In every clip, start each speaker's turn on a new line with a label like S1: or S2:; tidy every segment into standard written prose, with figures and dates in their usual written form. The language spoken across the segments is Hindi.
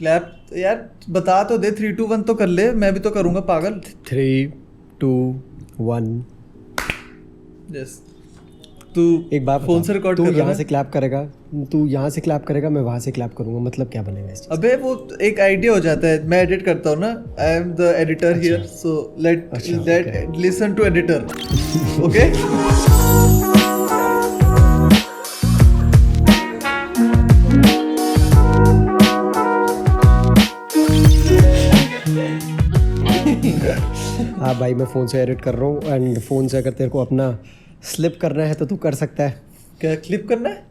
S1: क्लैप यार बता तो दे, 3 2 1 तो कर ले, मैं भी तो करूंगा पागल।
S2: 3 2 1।
S1: यस तू
S2: एक बात
S1: फोन से रिकॉर्ड
S2: तू
S1: कर रहा
S2: यहाँ
S1: है
S2: से क्लैप करेगा, तू यहाँ से क्लैप करेगा, मैं वहाँ से क्लैप करूँगा, मतलब क्या बनेगा इस चीज़?
S1: अबे वो एक आइडिया हो जाता है, मैं एडिट करता हूँ ना, I am the editor here, so let listen to editor. Okay
S2: हाँ भाई, मैं फ़ोन से एडिट कर रहा हूँ, एंड फ़ोन से अगर तेरे को अपना स्लिप करना है तो तू कर सकता है।
S1: क्या क्लिप करना है?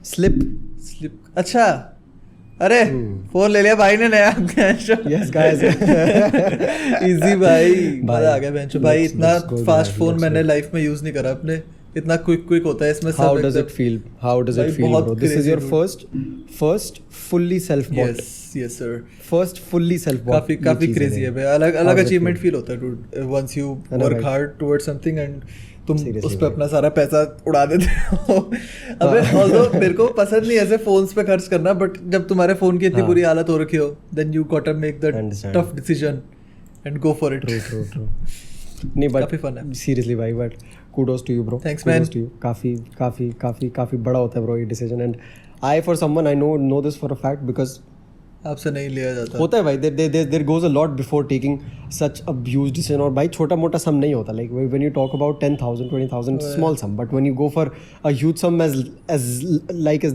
S2: स्लिप
S1: स्लिप, अच्छा। अरे फोन ले लिया भाई ने नया।
S2: Yes guys.
S1: इजी भाई, मजा आ गया बेंचो भाई। इतना फास्ट फोन मैंने
S2: go.
S1: लाइफ में यूज नहीं करा अपने, इतना क्विक होता है इसमें सब।
S2: How does it feel? How does it feel, bro? This is your first fully self-bought.
S1: Yes sir।
S2: First fully self-bought।
S1: काफी क्रेजी है भाई, अलग अचीवमेंट फील होता है dude, once you work hard towards something and तुम उस पे अपना सारा पैसा उड़ा देते हो। अबे ऑल्दो मेरे को पसंद नहीं ऐसे फोन्स पे खर्च करना, बट जब तुम्हारे फोन की इतनी बुरी हालत हो रखी हो, then you got to make the tough decision and go for it.
S2: True. नहीं बट
S1: काफी फन है
S2: सीरियसली भाई, but kudos to you bro।
S1: Thanks man।
S2: to you। काफी बड़ा होता है bro ये decision, and I for someone I know this for a fact because
S1: आपसे नहीं लिया जाता
S2: होता है भाई, there goes a lot before taking such a huge decision। और भाई छोटा मोटा sum नहीं होता, like when you talk about 10,000 20,000 small sum, but when you go for a huge sum as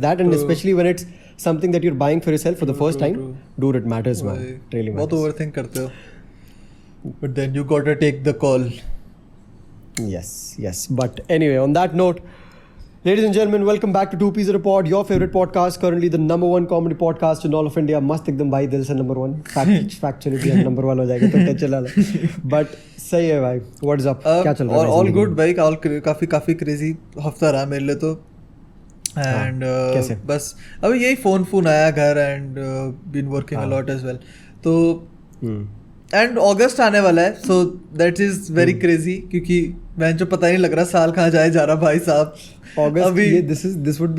S2: that, and especially when it's something that you're buying for yourself for the first time, dude, it matters man, really matters।
S1: बहुत ओवरथिंक करते हो, but then you gotta take the call।
S2: Yes, but anyway, on that note, ladies and gentlemen, welcome back to Two Peas in a Pod, your favorite podcast, currently the number one comedy podcast in all of India। मस्त एकदम भाई, दिल से number one। Factually भी number one हो जाएगा तो टेंशन ना ले। But सही है भाई, what's up? क्या चल रहा है?
S1: All good भाई, काफी क्रेजी हफ्ता रहा मेरे लिए तो। एंड
S2: कैसे?
S1: बस अभी यही फोन आया घर, and been working a lot as well, तो एंड अगस्त आने वाला है, so that is very crazy, क्योंकि मैं जो पता नहीं लग रहा साल कहाँ जाए जा रहा भाई साहब।
S2: August, अभी this would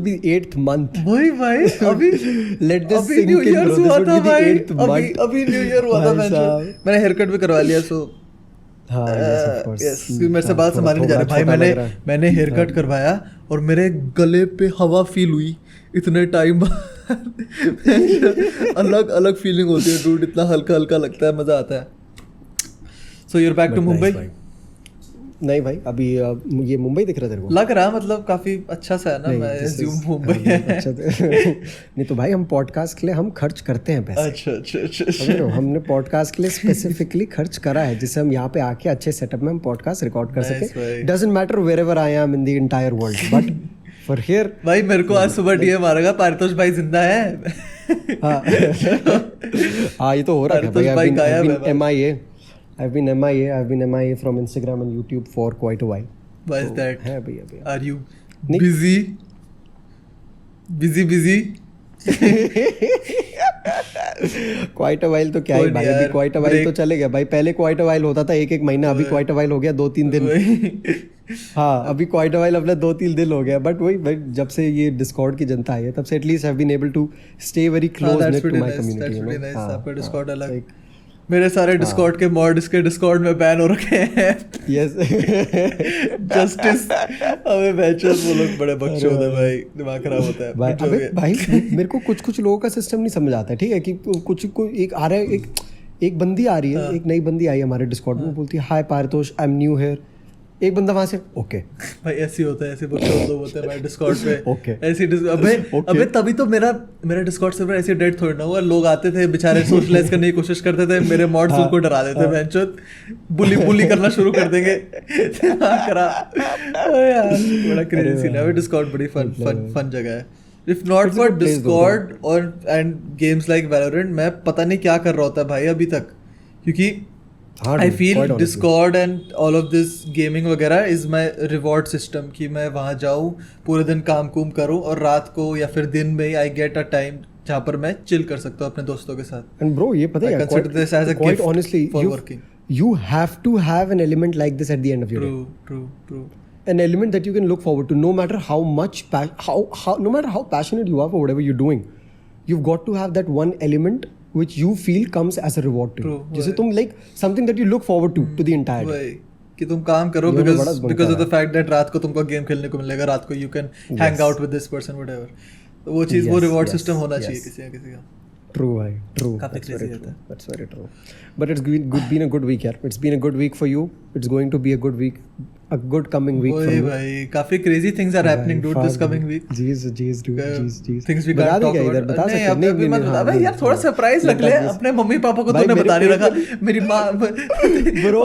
S2: be 8th month।
S1: वही भाई, अभी
S2: let this
S1: अभी
S2: sink
S1: new
S2: in
S1: year
S2: bro,
S1: हुआ
S2: this would
S1: था
S2: be the
S1: भाई,
S2: 8th month।
S1: अभी न्यू ईयर हुआ था, मैंने हेयर कट भी करवा लिया, सो
S2: हाँ yes of course।
S1: yes, मेरे से बात संभाल नहीं जा रही भाई। मैंने हेयर कट करवाया और मेरे गले पे हवा फील हुई इतने टाइम बाद। अलग फीलिंग होती है डूड, इतना हल्का लगता है, मजा आता है। सो यूर बैक टू मुंबई?
S2: नहीं भाई, अभी ये मुंबई दिख रहा है तेरे को?
S1: लग रहा मतलब काफी अच्छा सा है ना, मैं assume मुंबई है।
S2: अच्छा नहीं तो भाई, हम पॉडकास्ट के लिए हम खर्च करते हैं पैसे। अच्छा। हमने पॉडकास्ट के लिए स्पेसिफिकली खर्च करा है, जिससे हम यहाँ पे आके अच्छे सेटअप में हम पॉडकास्ट रिकॉर्ड कर सके। Doesn't matter wherever I am in the entire world, but for here
S1: भाई मेरे को आज सुबह डीएम आ रहा, पारितोष भाई जिंदा है।
S2: हाँ ये तो हो रहा है भाई। I've been MIA from Instagram and YouTube for quite a while।
S1: Why is that?
S2: है भैया।
S1: Are you busy?
S2: Quite a while तो क्या है भाई, अभी quite a while तो चले गया भाई। पहले quite a while होता था 1 महीना, अभी quite a while हो गया 2-3 दिन। हाँ अभी quite a while अपना 2-3 दिन हो गया, बट वही भाई, जब से ये डिस्कॉर्ड की जनता आई है तब से at least I've been able to stay very close knit to my community।
S1: That's pretty nice। आपका डिस्कॉर्ड अलग, मेरे सारे डिस्कॉर्ड के मॉड इसके डिस्कॉर्ड में बैन हो रखे हैं।
S2: Yes
S1: justice. अबे बैचलर्स वो लोग बड़े बकचोद है भाई, दिमाग खराब होता है
S2: भाई। अबे भाई मेरे को कुछ लोगों का सिस्टम नहीं समझ आता है, ठीक है, कि कुछ एक आ रहा है, एक बंदी आ रही है, एक नई बंदी आई है हमारे डिस्कॉर्ड में, बोलती है hi Paritosh, I am new here. एक बंदा वहां से ओके
S1: भाई ऐसे होता है, ऐसे बकचोद लोग होते हैं भाई डिस्कॉर्ड पे।
S2: ओके
S1: ऐसे अबे तभी तो मेरा डिस्कॉर्ड सर्वर ऐसे डेड थोड़ी ना हुआ। लोग आते थे बेचारे, सोशलाइज करने की कोशिश करते थे, मेरे मॉड्स उनको डरा देते, बेंचोद बुली करना शुरू कर देंगे। यार बड़ा क्रेजी सीन है अभी। डिस्कॉर्ड बड़ी फन जगह है। इफ नॉट फॉर डिस्कॉर्ड और एंड गेम्स लाइक वैलोरेंट, मैं पता नहीं क्या कर रहा होता भाई अभी तक, क्योंकि I feel Discord and all of this gaming वगैरह इज माई रिवॉर्ड सिस्टम, कि मैं वहाँ जाऊँ, पूरे दिन काम करूँ और रात को या फिर दिन में आई गेट अ टाइम जहाँ पर मैं चिल कर सकता हूँ अपने दोस्तों के साथ।
S2: एंड ब्रो ये पता है, quite honestly you have to have an element like this at the end of your day।
S1: True।
S2: An element that you can look forward to, no matter how passionate you are for whatever you're doing, you've got to have that one element which you feel comes as a reward to you. जिसे तुम like something that you look forward to the entire day.
S1: कि तुम काम करो because of the fact that रात को तुमको गेम खेलने को मिलेगा, रात को you can hang out with this person whatever. तो वो चीज़ वो reward system होना चाहिए किसी ना किसी का.
S2: True भाई, true.
S1: That's very true.
S2: That's very true. But it's been a good week यार. It's been a good week for you. It's going to be a good week. A good coming week for you.
S1: भाई काफी crazy things are happening dude this coming week.
S2: Jeez dude.
S1: Things we can't talk about.
S2: बता सकते नहीं
S1: मत बता भाई यार, थोड़ा सरप्राइज रख ले अपने मम्मी पापा को, तूने बता नहीं रखा. मेरी माँ
S2: bro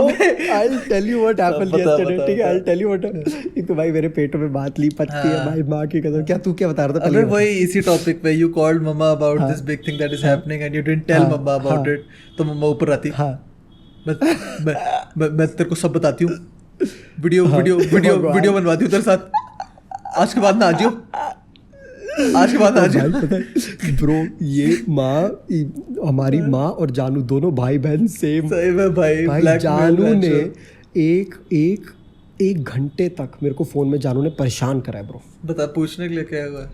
S2: I'll tell you what happened yesterday. ठीक है, I'll tell you what. एक तो भाई मेरे पेट में बात ली पटती है भाई, माँ की कसम. क्या तू क्या बता रहा था?
S1: अबे वही इसी टॉपिक पे you called mama about this big thing that is happening and you didn't tell mama about it. तो मम्मा ऊपर आती. मैं तेरे को सब बताती हूँ. वीडियो बनवाती हूँ तेरे साथ. आज के बाद ना आजियो.
S2: पता है ब्रो, ये माँ, हमारी माँ और जानू दोनों भाई बहन सेम
S1: है भाई.
S2: जानू ने एक घंटे तक मेरे को फोन में जानू ने परेशान करा है ब्रो.
S1: बता, पूछने के लिए क्या हुआ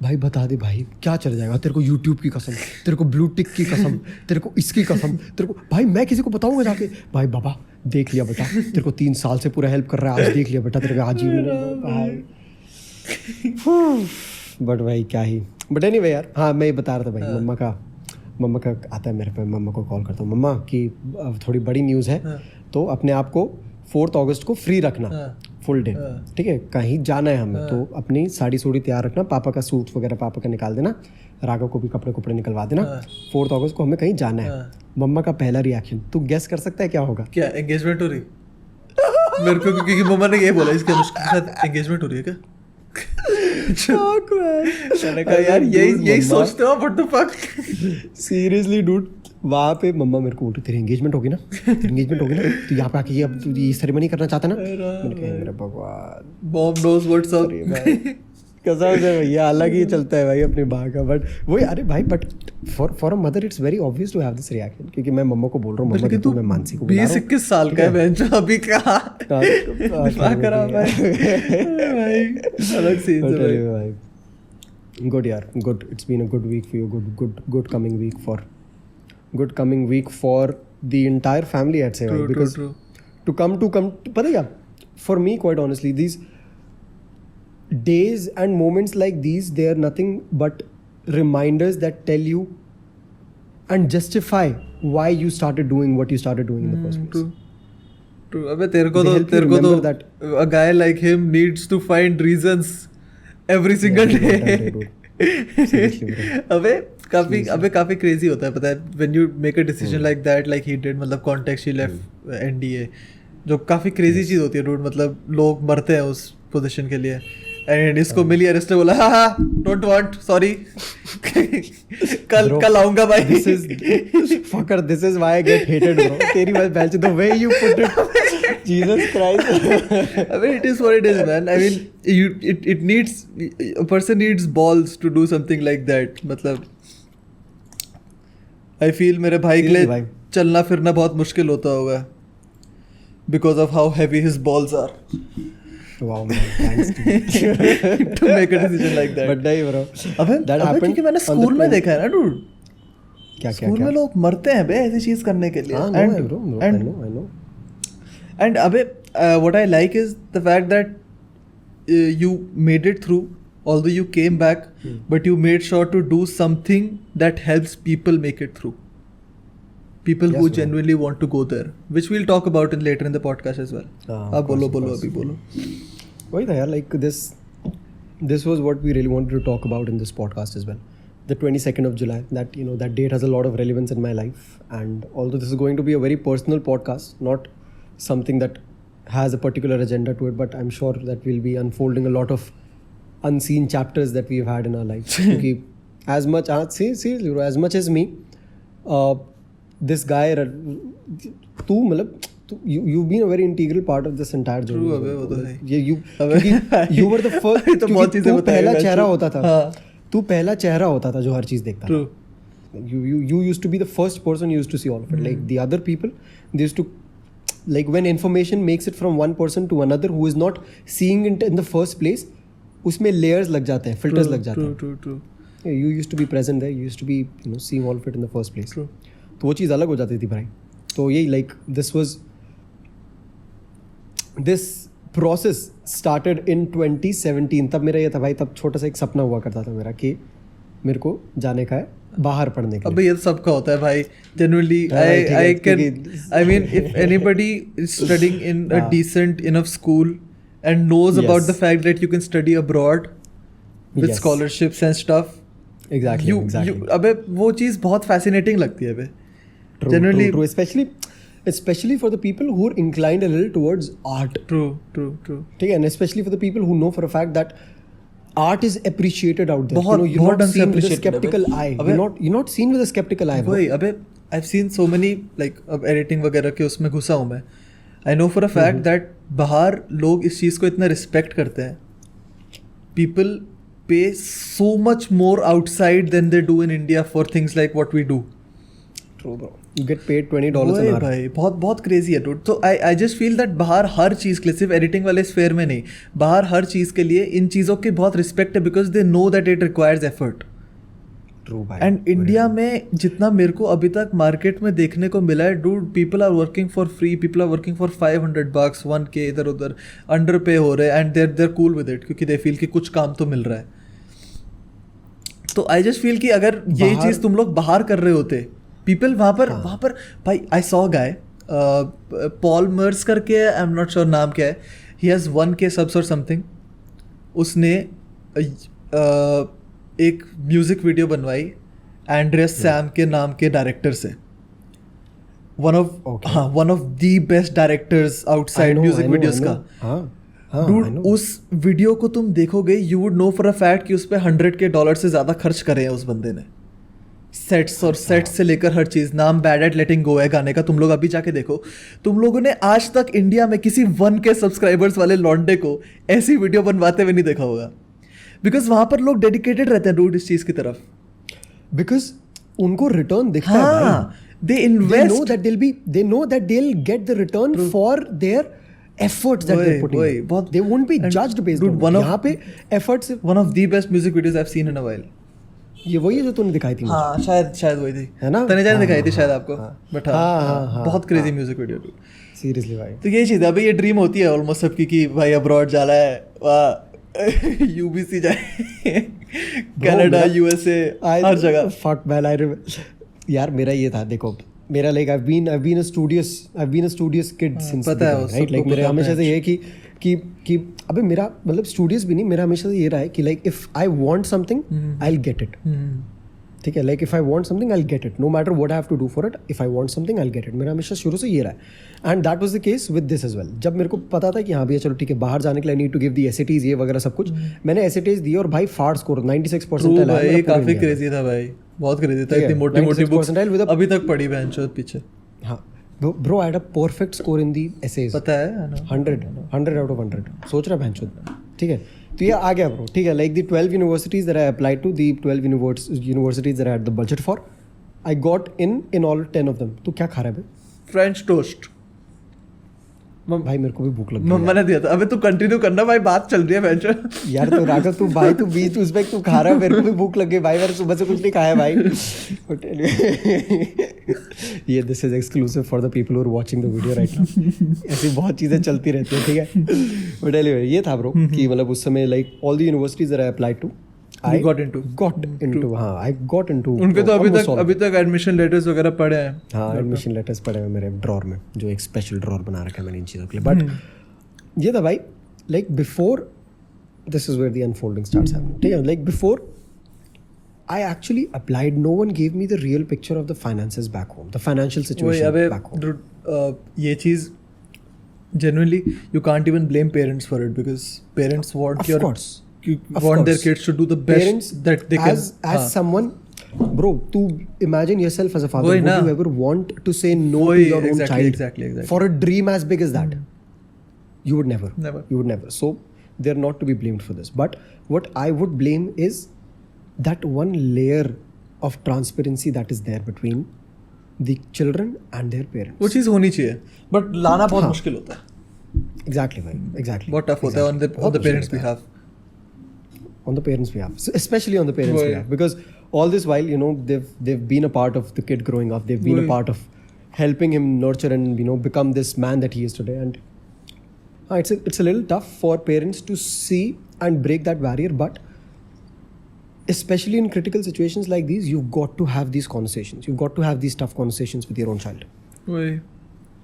S2: भाई? बता दे भाई, क्या चल जाएगा? तेरे को यूट्यूब की कसम, तेरे को ब्लू टिक की कसम, तेरे को इसकी कसम, तेरे को भाई मैं किसी को बताऊंगा जाके? भाई बाबा देख लिया बेटा, तेरे को 3 साल से पूरा हेल्प कर रहा है, आज देख लिया बेटा तेरे को आज ही भाई. बट भाई क्या ही. बट एनीवे यार, हाँ मैं ये बता रहा था भाई, मम्मा का आता है मेरे पे, मम्मा को कॉल करता हूँ. मम्मा की थोड़ी बड़ी न्यूज़ है, तो अपने आप को 4 अगस्त को फ्री रखना फुल डे. ठीक है, कहीं जाना है हमें, तो अपनी साड़ी सूड़ी तैयार रखना, पापा का सूट वगैरह पापा का निकाल देना, राघव को भी कपड़े निकलवा देना. 4 अगस्त को हमें कहीं जाना है. मम्मा का पहला रिएक्शन तू गेस कर सकता है क्या होगा?
S1: क्या एंगेजमेंट हो रही? मेरे को क्योंकि मम्मा ने ये बोला इसके साथ एंगेजमेंट हो रही है क्या? मैंने कहा यार यही सोचते हो, what the fuck.
S2: Seriously dude, वहाँ पे मम्मा मेरे को बोलती तेरी एंगेजमेंट होगी ना, तो यहाँ पे आके अब तू ये सेरेमनी करना चाहता ना. मैंने कहा मेरा भगवान,
S1: मॉम नोज व्हाट्स अप.
S2: कसम से भैया अलग ही चलता है भाई अपनी माँ का. बट वही, अरे भाई but for a mother it's very obvious to have this reaction, क्योंकि मैं मम्मा को बोल रहा हूँ, मम्मा तू मैं मानसी को
S1: 20-21 साल का है बेंच अभी कहाँ करा भाई. अलग सीन है
S2: भाई. गुड यार, good. It's been a good week for you. Good coming week for the entire family I'd say, because to come पता है क्या, for me quite honestly these days and moments like these, they are nothing but reminders that tell you and justify why you started doing what you started doing in the first place.
S1: True. अबे तेरे को तो that a guy like him needs to find reasons every single day. अबे काफी क्रेजी होता है पता है, when you make a decision like that, like he did. मतलब context he left NDA, जो काफी क्रेजी चीज होती है dude. मतलब लोग मरते हैं उस पोजीशन के लिए, एंड इसको मिली अरेस्ट ने बोला हाँ डोंट वांट सॉरी कल आऊंगा भाई. This is why I get hated bro. तेरी बात batch the way you put it, Jesus Christ. I mean it is what it is man. I mean it needs, a person needs balls to do something like that. मतलब I feel मेरे भाई के लिए चलना फिरना बहुत मुश्किल होता होगा because of how heavy his balls are.
S2: Wow man, thanks
S1: to make a decision like that.
S2: But नहीं bro,
S1: अबे क्योंकि मैंने स्कूल में देखा है ना dude.
S2: क्या
S1: स्कूल में लोग मरते हैं बे ऐसी चीज करने के लिए.
S2: I know.
S1: And अबे what I like is the fact that you made it through, although you came back, but you made sure to do something that helps people make it through. People who genuinely want to go there, which we'll talk about later in the podcast as well. अब बोलो अभी बोलो.
S2: वही था यार, like this was what we really wanted to talk about in this podcast as well. The 22nd of July, that you know, that date has a lot of relevance in my life, and although this is going to be a very personal podcast, not something that has a particular agenda to it, but I'm sure that we'll be unfolding a lot of unseen chapters that we've had in our lives. as much as me, this guy, you've been a very integral part of this entire journey.
S1: True, अबे वो तो है.
S2: You were the first. तू पहला चेहरा होता था. तू पहला चेहरा होता था जो हर चीज देखता था. You used to be the first person who used to see all of it. Like the other people, they used to, like when information makes it from one person to another who is not seeing it in the first place, उसमें layers लग जाते हैं, filters लग जाते हैं.
S1: True.
S2: You used to be present there, you used to be, you know, seeing all of it in the first place.
S1: True.
S2: तो वो चीज़ अलग हो जाती थी भाई. तो यही like this process started in 2017. तब मेरा ये था भाई, तब छोटा सा एक सपना हुआ करता था मेरा कि मेरे को जाने का है बाहर पढ़ने के लिए.
S1: अबे ये सबका होता है भाई. Generally, I mean, if anybody is studying in a decent enough school and knows about the fact that you can study abroad with scholarships and stuff.
S2: Exactly.
S1: अबे वो चीज़ बहुत fascinating लगती है अबे.
S2: Generally, true. Especially for the people who are inclined a little towards art.
S1: True.
S2: ठीक है, and especially for the people who know for a fact that art is appreciated out there.
S1: बहुत
S2: you're not
S1: ढंग से
S2: seen with a
S1: appreciated
S2: skeptical eye. You're not seen with a skeptical eye.
S1: वही अबे I've seen so many like अब editing वगैरह के उसमें घुसा हूँ मैं. I know for a fact that बाहर लोग इस चीज़ को इतना respect करते हैं. People pay so much more outside than they do in India for things like what we do.
S2: True bro. You get paid $20 an hour.
S1: भाई बहुत crazy है dude. तो I just feel that बाहर हर चीज़ के लिए, सिर्फ एडिटिंग वाले स्फेयर में नहीं, बाहर हर चीज़ के लिए इन चीज़ों की बहुत रिस्पेक्ट है because they know that it requires effort.
S2: True भाई.
S1: एंड इंडिया में जितना मेरे को अभी तक मार्केट में देखने को मिला है dude, people are working for free, people are working for $500, 1K इधर उधर अंडर पे हो रहे हैं and they're cool with it क्योंकि they feel कि कुछ काम तो मिल रहा है. तो I just feel कि अगर यही चीज़ तुम लोग बाहर कर रहे होते, पीपल वहाँ पर भाई आई सॉ गाय पॉल मर्स करके, आई एम नॉट श्योर नाम क्या है, ही हैज़ 1K subs और समथिंग. उसने एक म्यूज़िक वीडियो बनवाई एंड्रियस सैम के नाम के डायरेक्टर से. One of the best directors outside music videos का. डूड उस वीडियो को तुम देखोगे, you would know for a fact कि उस पर $100K से ज़्यादा खर्च करे हैं उस बंदे ने. सेट्स और सेट्स से लेकर हर चीज़. नाम बैड एट लेटिंग गो है गाने का, तुम लोग अभी जाके देखो. तुम लोगों ने आज तक इंडिया में किसी 1K सब्सक्राइबर्स वाले लॉन्डे को ऐसी वीडियो बनवाते हुए नहीं देखा होगा. बिकॉज वहाँ पर लोग डेडिकेटेड रहते हैं डूड इस चीज़ की तरफ.
S2: बिकॉज उनको रिटर्न दिखता है भाई.
S1: They invest.
S2: They know that they'll get the return for their efforts that they're putting in. They won't be judged based on यहाँ पे efforts.
S1: One of the best music videos I've seen in a while.
S2: ये वही है जो तूने दिखाई थी.
S1: हाँ शायद वही थी,
S2: है ना.
S1: तने जाने दिखाई थी शायद आपको. बट हाँ बहुत क्रेजी म्यूजिक वीडियो.
S2: सीरियसली भाई.
S1: तो ये चीज़ है अभी, ये ड्रीम होती है ऑलमोस्ट सबकी कि भाई अब्रॉड जाना है, वाह UBC जाए, कनाडा USA हर जगह.
S2: फक मैन यार मेरा ये था, देखो मेरा like I've been a studious kid since
S1: पता है
S2: राइट. लाइक मेरा हमेशा से ये है कि अबे मेरा मतलब स्टूडियस भी नहीं, मेरा हमेशा से ये रहा है कि like if I want something I will get it. ठीक है, like if I want something I will get it, no matter what I have to do for it. If I want something I will get it. मेरा हमेशा शुरू से ये रहा है and that was the case with this as well. जब मेरे को पता था कि हाँ भैया चलो ठीक है बाहर जाने के लिए need to give the SATs ये वगैरह सब कुछ, मैंने SATs दी और भाई फाड़ स्कोर 96% आया.
S1: ये काफी क्रेजी था भाई, बहुत क्रेजी था. इतनी मोटी बुक्स अभी तक पढ़ी बहन पीछे. हाँ
S2: bro, I had a perfect score in the essays.
S1: पता है
S2: 100 out of 100. सोच रहा बहन चोद. ठीक है, तो ये आ गया bro. ठीक है, like the 12 universities that I applied to, the 12 universities that I had the budget for, I got in all 10 of them. तू क्या खा रहा है बे?
S1: French toast.
S2: भाई मेरे को भी भूख लग गई.
S1: मैंने दिया था. अबे तू कंटिन्यू करना भाई, बात चल रही है बेंचर.
S2: यार तो राघव तू भाई तू बीच उसमें तू खा रहा है, मेरे को भी भूख लग गई भाई. मैंने सुबह से कुछ नहीं खाया भाई. ये this is exclusive for the people who are watching the video right now. ऐसी बहुत चीज़ें चलती रहती हैं. ठीक है, बट एनीवे ये था ब्रो कि मतलब उस समय like all the universities that I applied to
S1: I got into
S2: हाँ I got into
S1: उनके तो अभी तक एडमिशन लेटर्स वगैरह पड़े हैं.
S2: हाँ एडमिशन लेटर्स पड़े हैं मेरे ड्रॉर में, जो एक स्पेशल ड्रॉर बना रखा है मैंने इन चीज़ों के लिए. बट ये था भाई like before this is where the unfolding starts happening. ठीक है, like before I actually applied, no one gave me the real picture of the finances back home, the financial situation back home.
S1: ये चीज़ genuinely you can't even blame parents for it because parents want their kids to do the best parents, that they can. As
S2: someone, bro, to imagine yourself as a father, would you ever want to say no to your own child
S1: exactly.
S2: for a dream as big as that? You would never. You would never. So they're not to be blamed for this. But what I would blame is that one layer of transparency that is there between the children and their parents.
S1: वो चीज़ होनी चाहिए, but लाना बहुत मुश्किल होता है.
S2: Exactly भाई, exactly.
S1: बहुत टफ होता है on the parents' behalf.
S2: on the parents' behalf, especially on the parents' behalf, because all this while, you know, they've been a part of the kid growing up. They've been a part of helping him nurture and, you know, become this man that he is today. And it's a little tough for parents to see and break that barrier, but especially in critical situations like these, you've got to have these conversations. You've got to have these tough conversations with your own child.
S1: वही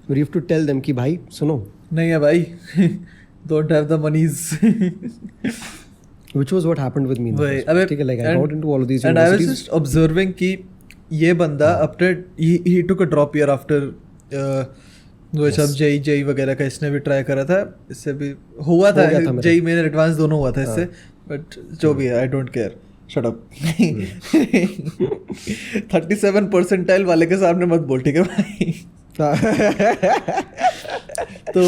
S2: Where you have to tell them कि भाई सुनो.
S1: नहीं है भाई, don't have the monies.
S2: Which was what happened with me.
S1: वही
S2: ठीक है, like I got into all of these
S1: and I was
S2: universities.
S1: just observing कि ये बंदा after he took a drop year after वो सब जेई वगैरह का इसने भी ट्राई करा था, इससे भी हुआ था जेई मेन एडवांस दोनों हुआ था इससे, बट जो भी है I don't care, shut up. 37 percentile वाले के सामने मत बोल, ठीक है भाई. तो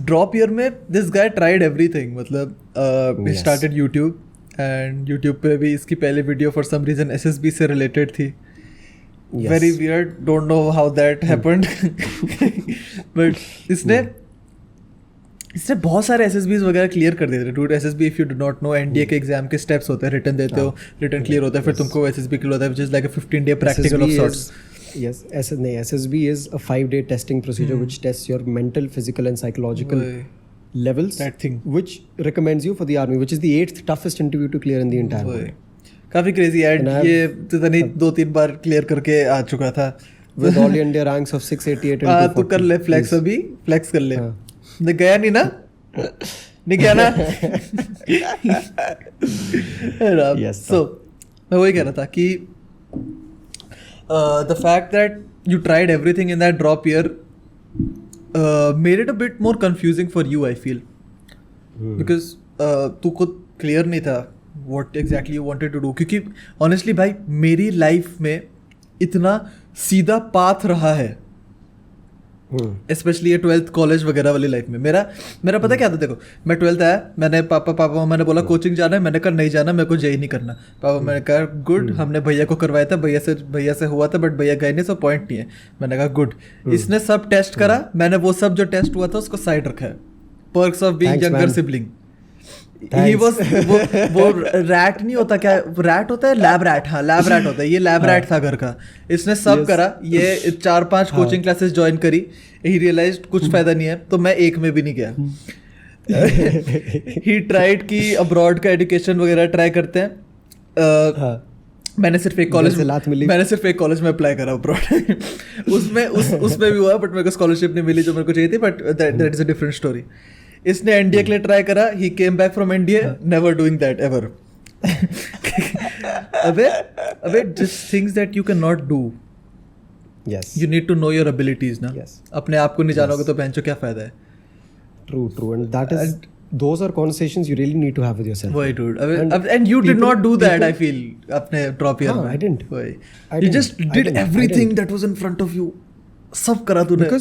S1: ड्रॉप ईयर में दिस गाय ट्राइड एवरीथिंग. मतलब ही स्टार्टेड यूट्यूब, एंड यूट्यूब पे भी इसकी पहली video for some reason SSB से रिलेटेड थी. Very weird, don't know how that happened. But इसने बहुत सारे SSBs वगैरह क्लियर कर देते हैं. Dude, SSB if you do not know, NDA के एग्जाम के स्टेप्स होते हैं, रिटर्न देते हो, रिटर्न क्लियर होता है, फिर तुमको SSB क्लियर होता है, which is like a 15-day practical of sorts.
S2: Yes, SSB is a 5-day testing procedure which tests your mental, physical and psychological levels.
S1: That thing.
S2: Which recommends you for the army, which is the 8th toughest interview to clear in the entire world.
S1: काफी क्रेजी है. ये तो नहीं 2-3 बार क्लियर करके आ चुका था.
S2: With all India ranks of 688 and 240.
S1: तू कर ले फ्लेक्स, अभी फ्लेक्स कर ले. नहीं गया नहीं ना, नहीं गया ना.
S2: Yes.
S1: So मैं वही कह रहा था कि the fact that you tried everything in that drop year made it a bit more confusing for you, I feel. Because तू खुद क्लियर नहीं था what exactly you wanted to do. क्योंकि honestly भाई मेरी लाइफ में इतना सीधा पाथ रहा है, स्पेशली ये 12th कॉलेज वगैरह वाली लाइफ में. मेरा पता क्या था, देखो मैं 12th आया, मैंने पापा मम्मा ने बोला कोचिंग जाना है, मैंने कहा नहीं जाना, मेरे को जेई नहीं करना. पापा मैंने कहा गुड, हमने भैया को करवाया था, भैया से हुआ था, बट भैया गए नहीं, सो पॉइंट नहीं है. मैंने कहा गुड. इसने सब टेस्ट करा, मैंने वो सब जो टेस्ट हुआ था उसको साइड रखा है. Perks of being younger sibling. He was वो रैट नहीं होता क्या, रैट होता है, लैब रैट. हाँ लैब रैट होता है, ये लैब रैट था घर का. इसने सब करा, ये 4-5 कोचिंग क्लासेस ज्वाइन करी. ही रियलाइज्ड कुछ फायदा नहीं है, तो मैं एक में भी नहीं गया. ही ट्राइड कि अब्रॉड का एजुकेशन वगैरह ट्राई करते हैं. मैंने सिर्फ एक कॉलेज में अप्लाई करा अब्रॉड. उसमें भी हुआ, बट मेरे को स्कॉलरशिप नहीं मिली जो मेरे को चाहिए थी, but that is a different story. इसने एनडीए के लिए ट्राई करा, he came back from NDA, never doing that ever. अबे just things that you can not do.
S2: Yes.
S1: You need to know your abilities ना.
S2: Yes.
S1: अपने आप को नहीं जानोगे तो बेंचो क्या फायदा है.
S2: True. And that is, those are conversations you really need to have with yourself.
S1: वही dude. And you did not do that, I feel, अपने drop year में.
S2: I didn't.
S1: वही. You just did everything that was in front of you. सब करा तूने.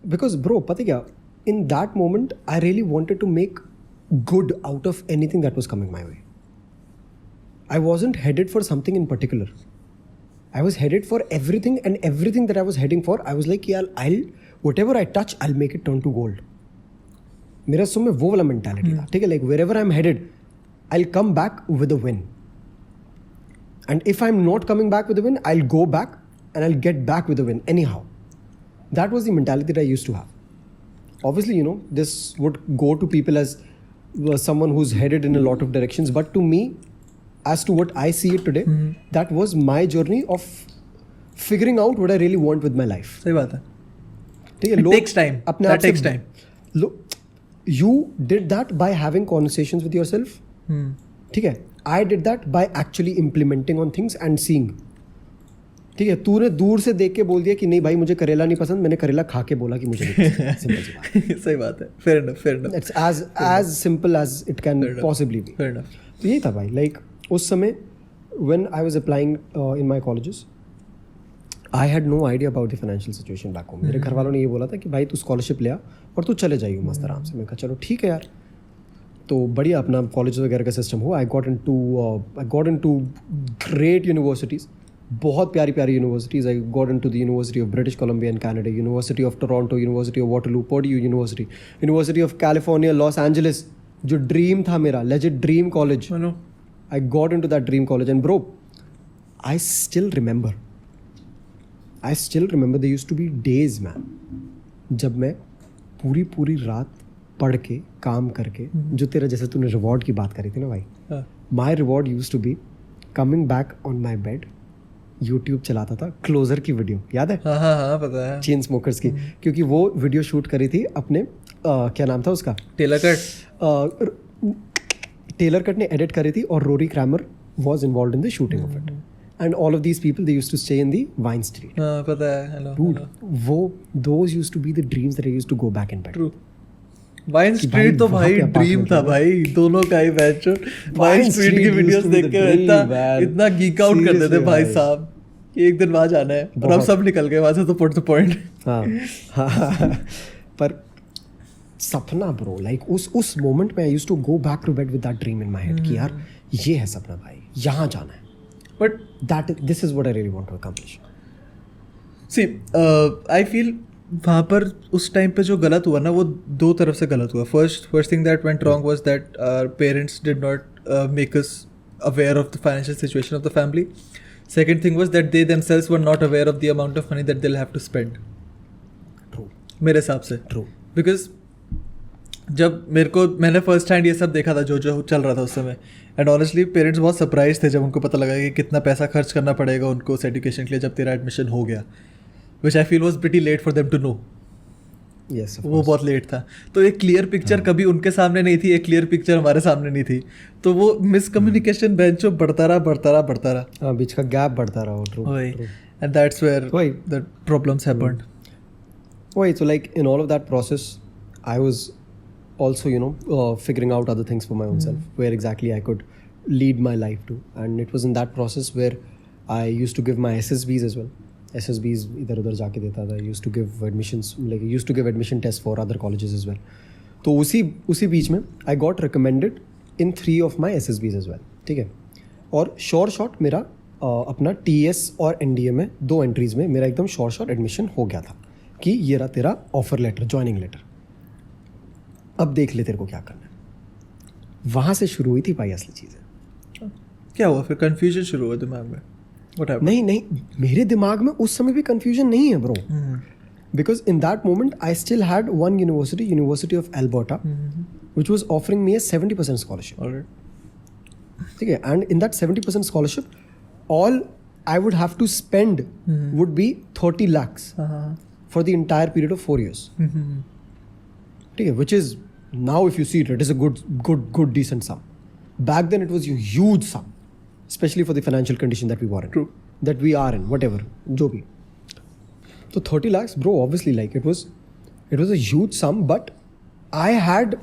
S2: Because bro, पता क्या? In that moment, I really wanted to make good out of anything that was coming my way. I wasn't headed for something in particular. I was headed for everything, and everything that I was heading for, I was like, yeah, whatever I touch, I'll make it turn to gold. मेरा सुन में वो वाला mentality था, ठीक है? Like wherever I'm headed, I'll come back with a win. And if I'm not coming back with a win, I'll go back and I'll get back with a win anyhow. That was the mentality that I used to have. Obviously, you know, this would go to people as someone who's headed in a lot of directions, but to me, as to what I see it today, that was my journey of figuring out what I really want with my life.
S1: सही बात है.
S2: It
S1: takes time. That takes time.
S2: Look, you did that by having conversations with yourself. ठीक है. I did that by actually implementing on things and seeing. ठीक है, तूने दूर से देख के बोल दिया कि नहीं भाई मुझे करेला नहीं पसंद, मैंने करेला खा के बोला कि मुझे नहीं पसंद. सिंपल सी बात.
S1: सही बात है. Fair enough.
S2: It's as simple as it can possibly be.
S1: Fair enough.
S2: तो यही था भाई. Like उस समय when I was applying in my colleges, I had no idea about the financial situation back home. मेरे घर वालों ने ये बोला था कि भाई तू स्कॉलरशिप ले आ और तू चले जाइए मस्त आराम से. मैंने कहा चलो ठीक है यार. तो बढ़िया अपना कॉलेज वगैरह का सिस्टम हुआ. I got into great universities. बहुत प्यारी universities. I got into the University of British Columbia in Canada, University of Toronto, University of Waterloo, Purdue University, University of California, Los Angeles. जो ड्रीम था मेरा, legit dream college,
S1: I know.
S2: I got into that dream college and bro, I still remember there used to be days man जब मैं पूरी रात पढ़ के काम करके, जो तेरा जैसे तूने रिवॉर्ड की बात करी थी ना भाई, my reward used to be coming back on my bed, YouTube चलाता था, क्लोजर की वीडियो याद है?
S1: हाँ पता है,
S2: चेन स्मोकर्स की, क्योंकि वो वीडियो शूट करी थी अपने क्या नाम था उसका, टेलर कट ने एडिट करी थी और Rory Cramer was involved in the shooting of it, and all of these people they used to stay in the Vine Street.
S1: हाँ पता है, hello.
S2: Dude, those used to be the dreams that I used to go back and back.
S1: True. Vine Street तो भाई ड्रीम था भाई, दोनों का ही बैच। Vine Street की वीडियोस देख के इतना गीक आउट करते थे भाई साहब कि एक दिन वहाँ जाना है, और अब सब निकल गए वहाँ से, तो पुट द पॉइंट।
S2: हाँ पर सपना ब्रो, लाइक उस मोमेंट में I used to go back to bed with that dream in my head कि यार ये है सपना भाई, यहाँ जाना है, but this is what I really want to accomplish.
S1: See I feel वहाँ पर उस टाइम पे जो गलत हुआ ना, वो दो तरफ से गलत हुआ। First thing that went wrong was that our parents did not make us aware of the financial situation of the family. Second thing was that they themselves were not aware of the amount of money that they will have to spend.
S2: True,
S1: मेरे हिसाब से
S2: ट्रू,
S1: बिकॉज जब मैंने फर्स्ट हैंड ये सब देखा था जो चल रहा था उस समय, एंड ऑनेस्टली पेरेंट्स बहुत सरप्राइज थे जब उनको पता लगा कि कितना पैसा खर्च करना पड़ेगा उनको उस एजुकेशन के लिए जब तेरा एडमिशन हो गया, which I feel was pretty late for them to know.
S2: Yes,
S1: वो बहुत लेट था, तो एक क्लियर पिक्चर कभी उनके सामने नहीं थी, एक क्लियर पिक्चर हमारे सामने नहीं थी, तो वो मिसकम्युनिकेशन बेंचो बढ़ता रहा।
S2: हाँ, बीच का गैप बढ़ता रहा। True,
S1: and that's where the problems happened.
S2: Wait, so like in all of that process, I was also, figuring out other things for my own self, where exactly I could lead my life to. And it was in that process where I used to give my SSBs as well. SSBs इधर उधर जाके देता था. I used to give admissions, like I used to give admission tests for other colleges as well. तो उसी बीच में I got recommended in 3 of my SSBs as well. ठीक है. और short मेरा अपना TS और NDA में 2 एंट्रीज में मेरा एकदम शॉर्ट एडमिशन हो गया था कि ये रहा तेरा ऑफर लेटर, ज्वाइनिंग लेटर, अब देख ले तेरे को क्या करना है। वहाँ से शुरू हुई थी भाई असली चीज़ें।
S1: क्या हुआ फिर? कंफ्यूजन शुरू हुआ दिमाग में? What happened?
S2: नहीं, मेरे दिमाग में उस समय भी कंफ्यूजन नहीं है bro, because in that moment I still had one university of Alberta which was offering me A 70% scholarship. ठीक है, and in that 70% scholarship all I would have to spend would be 30 lakhs for the entire period of 4 years. Okay, which is now if you see it is a good decent sum. Back then it was a huge sum, especially for the financial condition that we were in.
S1: True.
S2: That we are in, whatever, jo bhi. So 30 lakhs, bro, obviously like it was a huge sum, but I had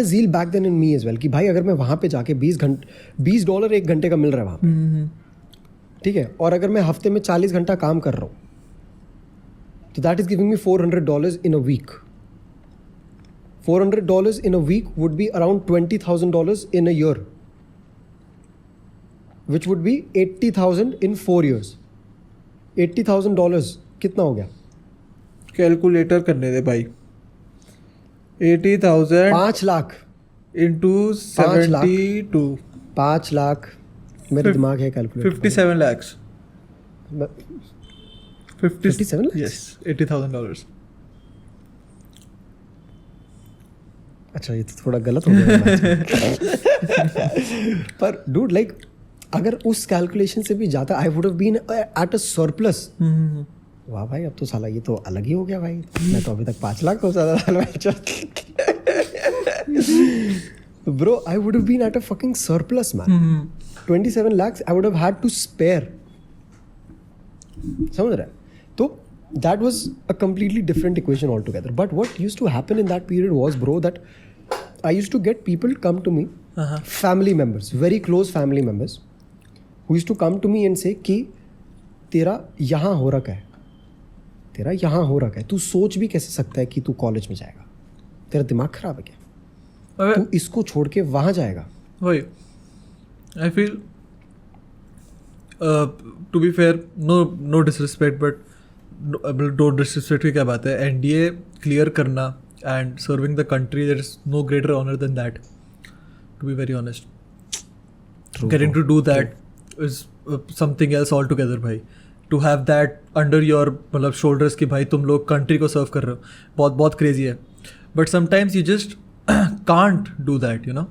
S2: a zeal back then in me as well कि भाई अगर मैं वहाँ पे जाके $20 एक घंटे का मिल रहा है वहाँ पे, ठीक है, और अगर मैं हफ्ते में 40 घंटा काम कर रहा हूँ तो that is giving me $400 in a week. $400 in a week would be around $20,000 in a year, which would be 80,000 in 4 years. $80,000 कितना हो गया?
S1: कैलकुलेटर करने दे भाई। 80,000
S2: 5 लाख
S1: into 72
S2: 5 लाख मेरे दिमाग है कैलकुलेटर।
S1: 57 lakhs
S2: 57 lakhs?
S1: Yes, $80,000।
S2: अच्छा, ये तो थोड़ा गलत हो गया पर डूड लाइक अगर उस कैलकुलेशन से भी जाता I would have been at a surplus. वाह भाई, अब तो साला ये तो अलग ही हो गया भाई, मैं तो अभी तक 5 लाख हो जाता bro. I would have been at a fucking surplus man. 27 lakhs I would have had to spare. समझ रहा है? तो that was a completely different equation altogether. But what used to happen in that period was, bro, that I used to get people come to me, family members, very close family members, who used to come to me and say कि तेरा यहाँ हो रखा है, तेरा यहाँ हो रखा है, तू सोच भी कैसे सकता है कि तू कॉलेज में जाएगा? तेरा दिमाग खराब है क्या? तू इसको छोड़ के वहाँ जाएगा?
S1: वही I feel to be fair, no disrespect, but don't disrespect की क्या बात है, NDA क्लियर करना and serving the country, there is no greater honor than that, to be very honest. Getting to do that is something else altogether भाई. To have that under your मतलब shoulders कि भाई तुम लोग country को serve कर रहे हो, बहुत बहुत crazy है. But sometimes you just can't do that, you know.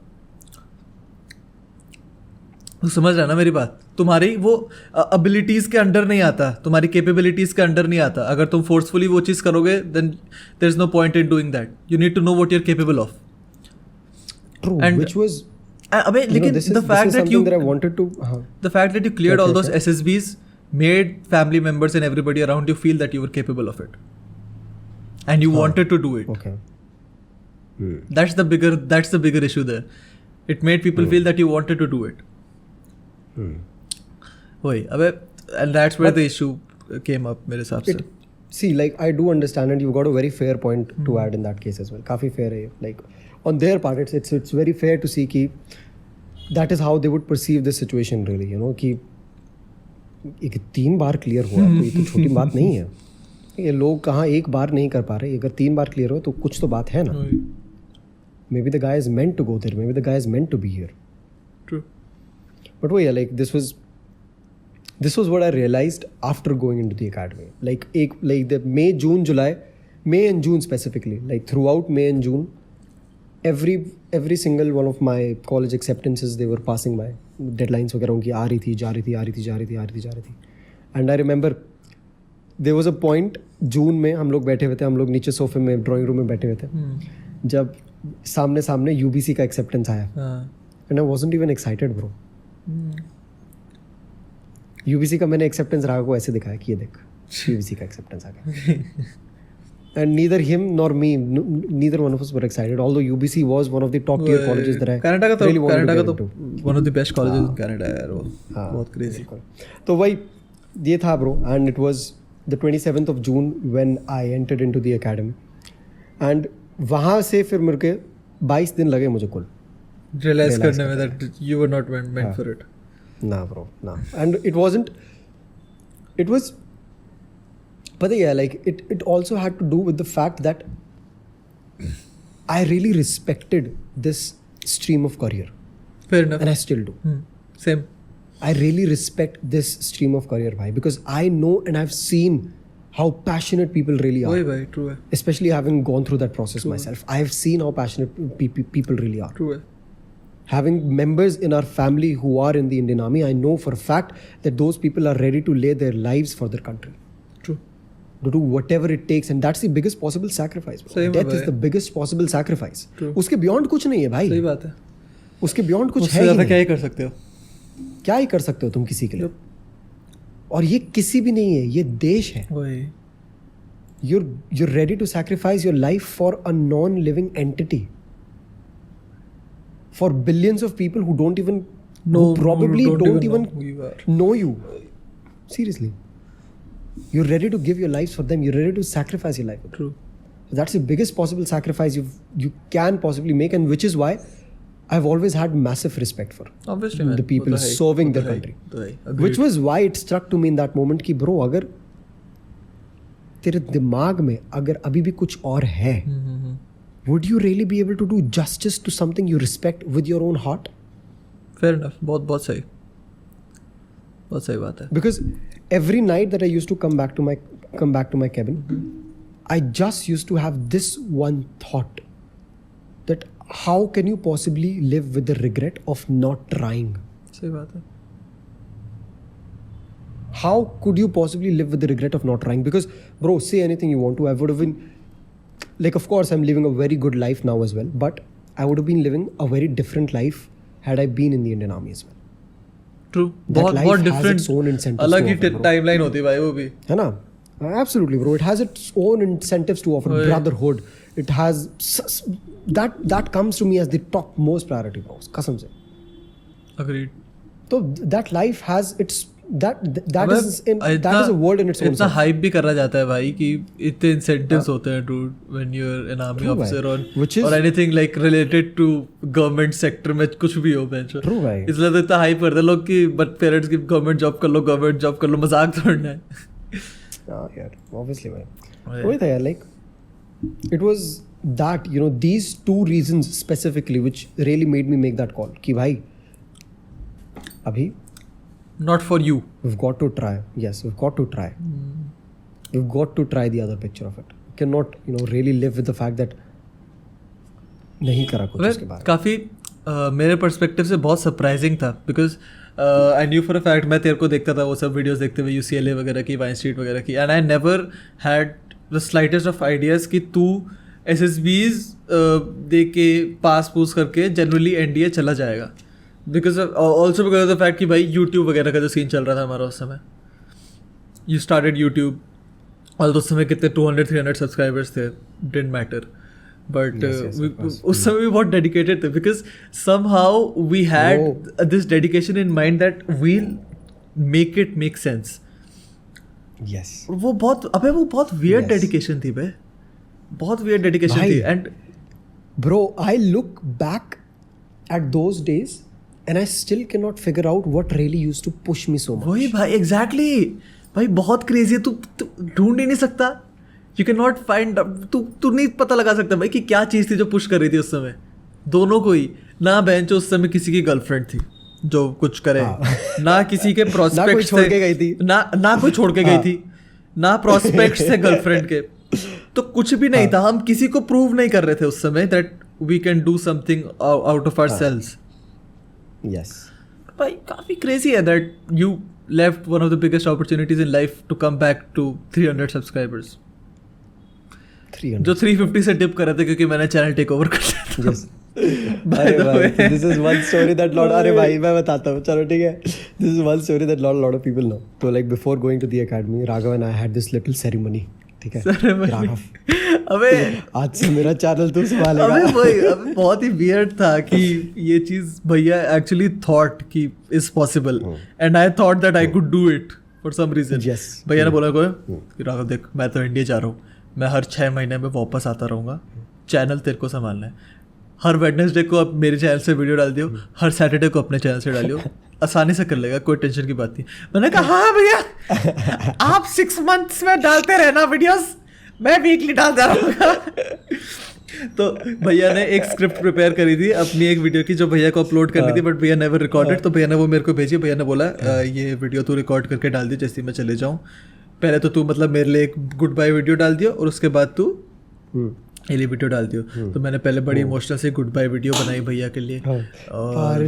S1: तो समझ रहा ना मेरी बात. तुम्हारी वो अबिलिटीज़ के अंडर नहीं आता, तुम्हारी कैपेबिलिटीज़ के अंडर नहीं आता. अगर तुम फोर्सफुली वो चीज़ करोगे then there is no point in doing that. You need to know what you are capable of.
S2: True, which was
S1: अबे लेकिन the fact that you
S2: wanted to
S1: the fact that you cleared all those SSBs made family members and everybody around you feel that you were capable of it, and you wanted to do it.
S2: Okay.
S1: That's the bigger issue there. It made people feel that you wanted to do it. वही अबे, and that's where the issue came up मेरे हिसाब से.
S2: See, like I do understand, and you got a very fair point to add in that case as well. काफी fair है. Like on their part, it's very fair to see कि that is how they would perceive this situation really. You know कि एक 3 बार क्लियर हुआ तो ये तो छोटी बात नहीं है. ये लोग कहाँ एक बार नहीं कर पा रहे. अगर 3 बार क्लियर हो तो कुछ तो बात है ना. Maybe the guy is meant to go there. Maybe the guy is meant to be here.
S1: True.
S2: But yeah, like this was what I realized after going into the academy. Like the May and June specifically, like throughout May and June, every single one of my college acceptances, they were passing by. Deadlines वगैरह उनकी आ रही थी, जा रही थी. And I remember there was a point जून में हम लोग बैठे हुए थे, हम लोग नीचे सोफे में ड्राइंग रूम में बैठे हुए थे, जब सामने UBC का acceptance आया. And I wasn't even excited, bro. UBC का मैंने acceptance राघव को ऐसे दिखाया कि ये देख UBC का acceptance आ गया. And neither him nor me, neither one of us were excited. Although UBC was one of the top tier colleges that I really wanted to get into.
S1: One of the best colleges in Canada है यार वो. बहुत crazy.
S2: तो वही ये था bro, and it was the 27th of June when I entered into the academy. And वहाँ से फिर मेरे के 22 दिन लगे मुझे कुल
S1: realize करने में that you were not meant for it.
S2: Nah bro, nah. And it was but yeah, like it also had to do with the fact that I really respected this stream of career.
S1: Fair enough.
S2: And I still do.
S1: Same.
S2: I really respect this stream of career bhai, because I know and I've seen how passionate people really are.
S1: Bhai, true hai.
S2: Especially having gone through that process myself. I've seen how passionate people really are.
S1: True hai.
S2: Having members in our family who are in the Indian Army, I know for a fact that those people are ready to lay their lives for their country.
S1: True.
S2: To do whatever it takes, and that's the biggest possible sacrifice. Death is the biggest possible sacrifice.
S1: True.
S2: उसके beyond कुछ नहीं है भाई.
S1: सही बात है.
S2: उसके beyond कुछ है ही नहीं.
S1: क्या ही कर सकते हो?
S2: क्या ही कर सकते हो तुम किसी के लिए? और ये किसी भी नहीं है, ये देश है.
S1: वही.
S2: You're ready to sacrifice your life for a non-living entity. For billions of people who don't even who probably don't even know you. Seriously. You're ready to give your lives for them. You're ready to sacrifice your life.
S1: True.
S2: So that's the biggest possible sacrifice you can possibly make, and which is why I've always had massive respect for
S1: obviously
S2: the people serving their country. Which was why it struck to me in that moment कि bro, अगर तेरे दिमाग में अगर अभी भी कुछ और है, would you really be able to do justice to something you respect with your own heart?
S1: Fair enough. बहुत सही बात है. Because
S2: every night that I used to come back to my cabin, I just used to have this one thought, that how can you possibly live with the regret of not trying?
S1: सही बात है.
S2: How could you possibly live with the regret of not trying? Because bro, say anything you want to, I would have been like, of course I'm living a very good life now as well, but I would have been living a very different life had I been in the Indian Army as well.
S1: True. बहुत different. अलग ही timeline होती है भाई वो भी.
S2: है ना? Absolutely bro. It has its own incentives to offer. Brotherhood. It has that comes to me as the top most priority bro. कसम से.
S1: Agreed.
S2: तो that life has its that is a world in its own.
S1: इतना hype भी करा जाता है भाई कि इतने incentives होते हैं dude when you're an army officer or anything like related to government sector में कुछ भी हो बेंचो.
S2: True भाई.
S1: इसलिए तो इतना hype करते हैं लोग कि but parents की government job कर लो मजाक थोड़ना है.
S2: हाँ यार obviously भाई. वही था यार, like it was that, you know, these two reasons specifically which really made me make that call कि भाई अभी
S1: Not for you.
S2: we've got to try. Yes, we've got to try. We've got to try the other picture of it. We cannot, you know, really live with the fact that नहीं करा कुछ उसके बाद.
S1: काफ़ी मेरे पर्सपेक्टिव से बहुत सरप्राइजिंग था because I knew for a fact मैं तेरे को देखता था वो सब वीडियोस देखते हुए UCLA वगैरह की, वाइन स्ट्रीट वगैरह की, and I never had the slightest of ideas कि तू SSBs दे के पास पूस करके जनरली NDA चला जाएगा. Because also because of the fact कि भाई यूट्यूब वगैरह का जो सीन चल रहा था हमारा उस समय, यू स्टार्टेड यूट्यूब और उस समय कितने 200-300 सब्सक्राइबर्स थे, डिडंट मैटर, बट उस समय भी बहुत डेडिकेटेड थे because somehow we had this dedication in mind that we'll make it make sense.
S2: Yes.
S1: वो बहुत वियर्ड डेडिकेशन थी भाई, बहुत वियर्ड डेडिकेशन थी. And
S2: bro, I look back at those days and I still cannot figure out what really used to push me so much.
S1: वही भाई एग्जैक्टली भाई बहुत क्रेजी है. तू ढूंढ ही नहीं सकता, यू कैन नॉट फाइंड, तू नहीं पता लगा सकता भाई कि क्या चीज़ थी जो पुश कर रही थी उस समय दोनों को ही. ना बेंच उस समय किसी की गर्लफ्रेंड थी जो कुछ करे, ना किसी के प्रोस्पेक्ट
S2: छोड़ के गई थी,
S1: ना कोई छोड़ के गई थी, ना प्रोस्पेक्ट्स थे गर्लफ्रेंड के, तो कुछ भी नहीं था. हम किसी को प्रूव नहीं कर रहे थे उस समय that we can do something out of ourselves.
S2: Yes.
S1: भाई काफी क्रेजी है that you left one of the biggest opportunities in life to come back to 300 subscribers
S2: 300.
S1: जो 350 से डिप कर रहे थे क्योंकि मैंने चैनल टेक ओवर कर लिया था.
S2: Yes. अरे भाई, this is one story that lot. अरे भाई मैं बताता हूँ, चलो ठीक है. This is one story that lot of people know. So like before going to the academy, Raghav and I had this little ceremony. ठीक है. Raghav,
S1: अबे
S2: आज से मेरा चैनल तू संभालेगा.
S1: अबे बहुत ही वियर्ड था कि ये चीज भैया एक्चुअली थॉट कि is possible and I thought that I could do it for some reason.
S2: Yes.
S1: भैया ने बोला को राघव देख मैं तो इंडिया जा रहा हूँ, मैं हर 6 महीने में वापस आता रहूँगा, चैनल तेरे को संभालना है, हर वेडनेसडे को आप मेरे चैनल से वीडियो डाल दियो, हर सैटरडे को अपने चैनल से डालियो, आसानी से कर लेगा, कोई टेंशन की बात नहीं. मैंने कहा हाँ भैया आप 6 मंथ्स में डालते रहना वीडियोस, मैं वीकली डालता रहूँगा. तो भैया ने एक स्क्रिप्ट प्रिपेयर करी थी अपनी एक वीडियो की जो भैया को अपलोड करनी थी, बट भैया नेवर रिकॉर्डेड. तो भैया ने वो मेरे को भेजी. भैया ने बोला ये वीडियो तू रिकॉर्ड करके डाल दी जैसे मैं चले जाऊँ, पहले तो तू मतलब मेरे लिए एक गुड बाय वीडियो डाल दियो और उसके बाद तू ये वीडियो डाल दियो. तो मैंने पहले बड़ी इमोशनल से गुड बाय वीडियो बनाई भैया के लिए. और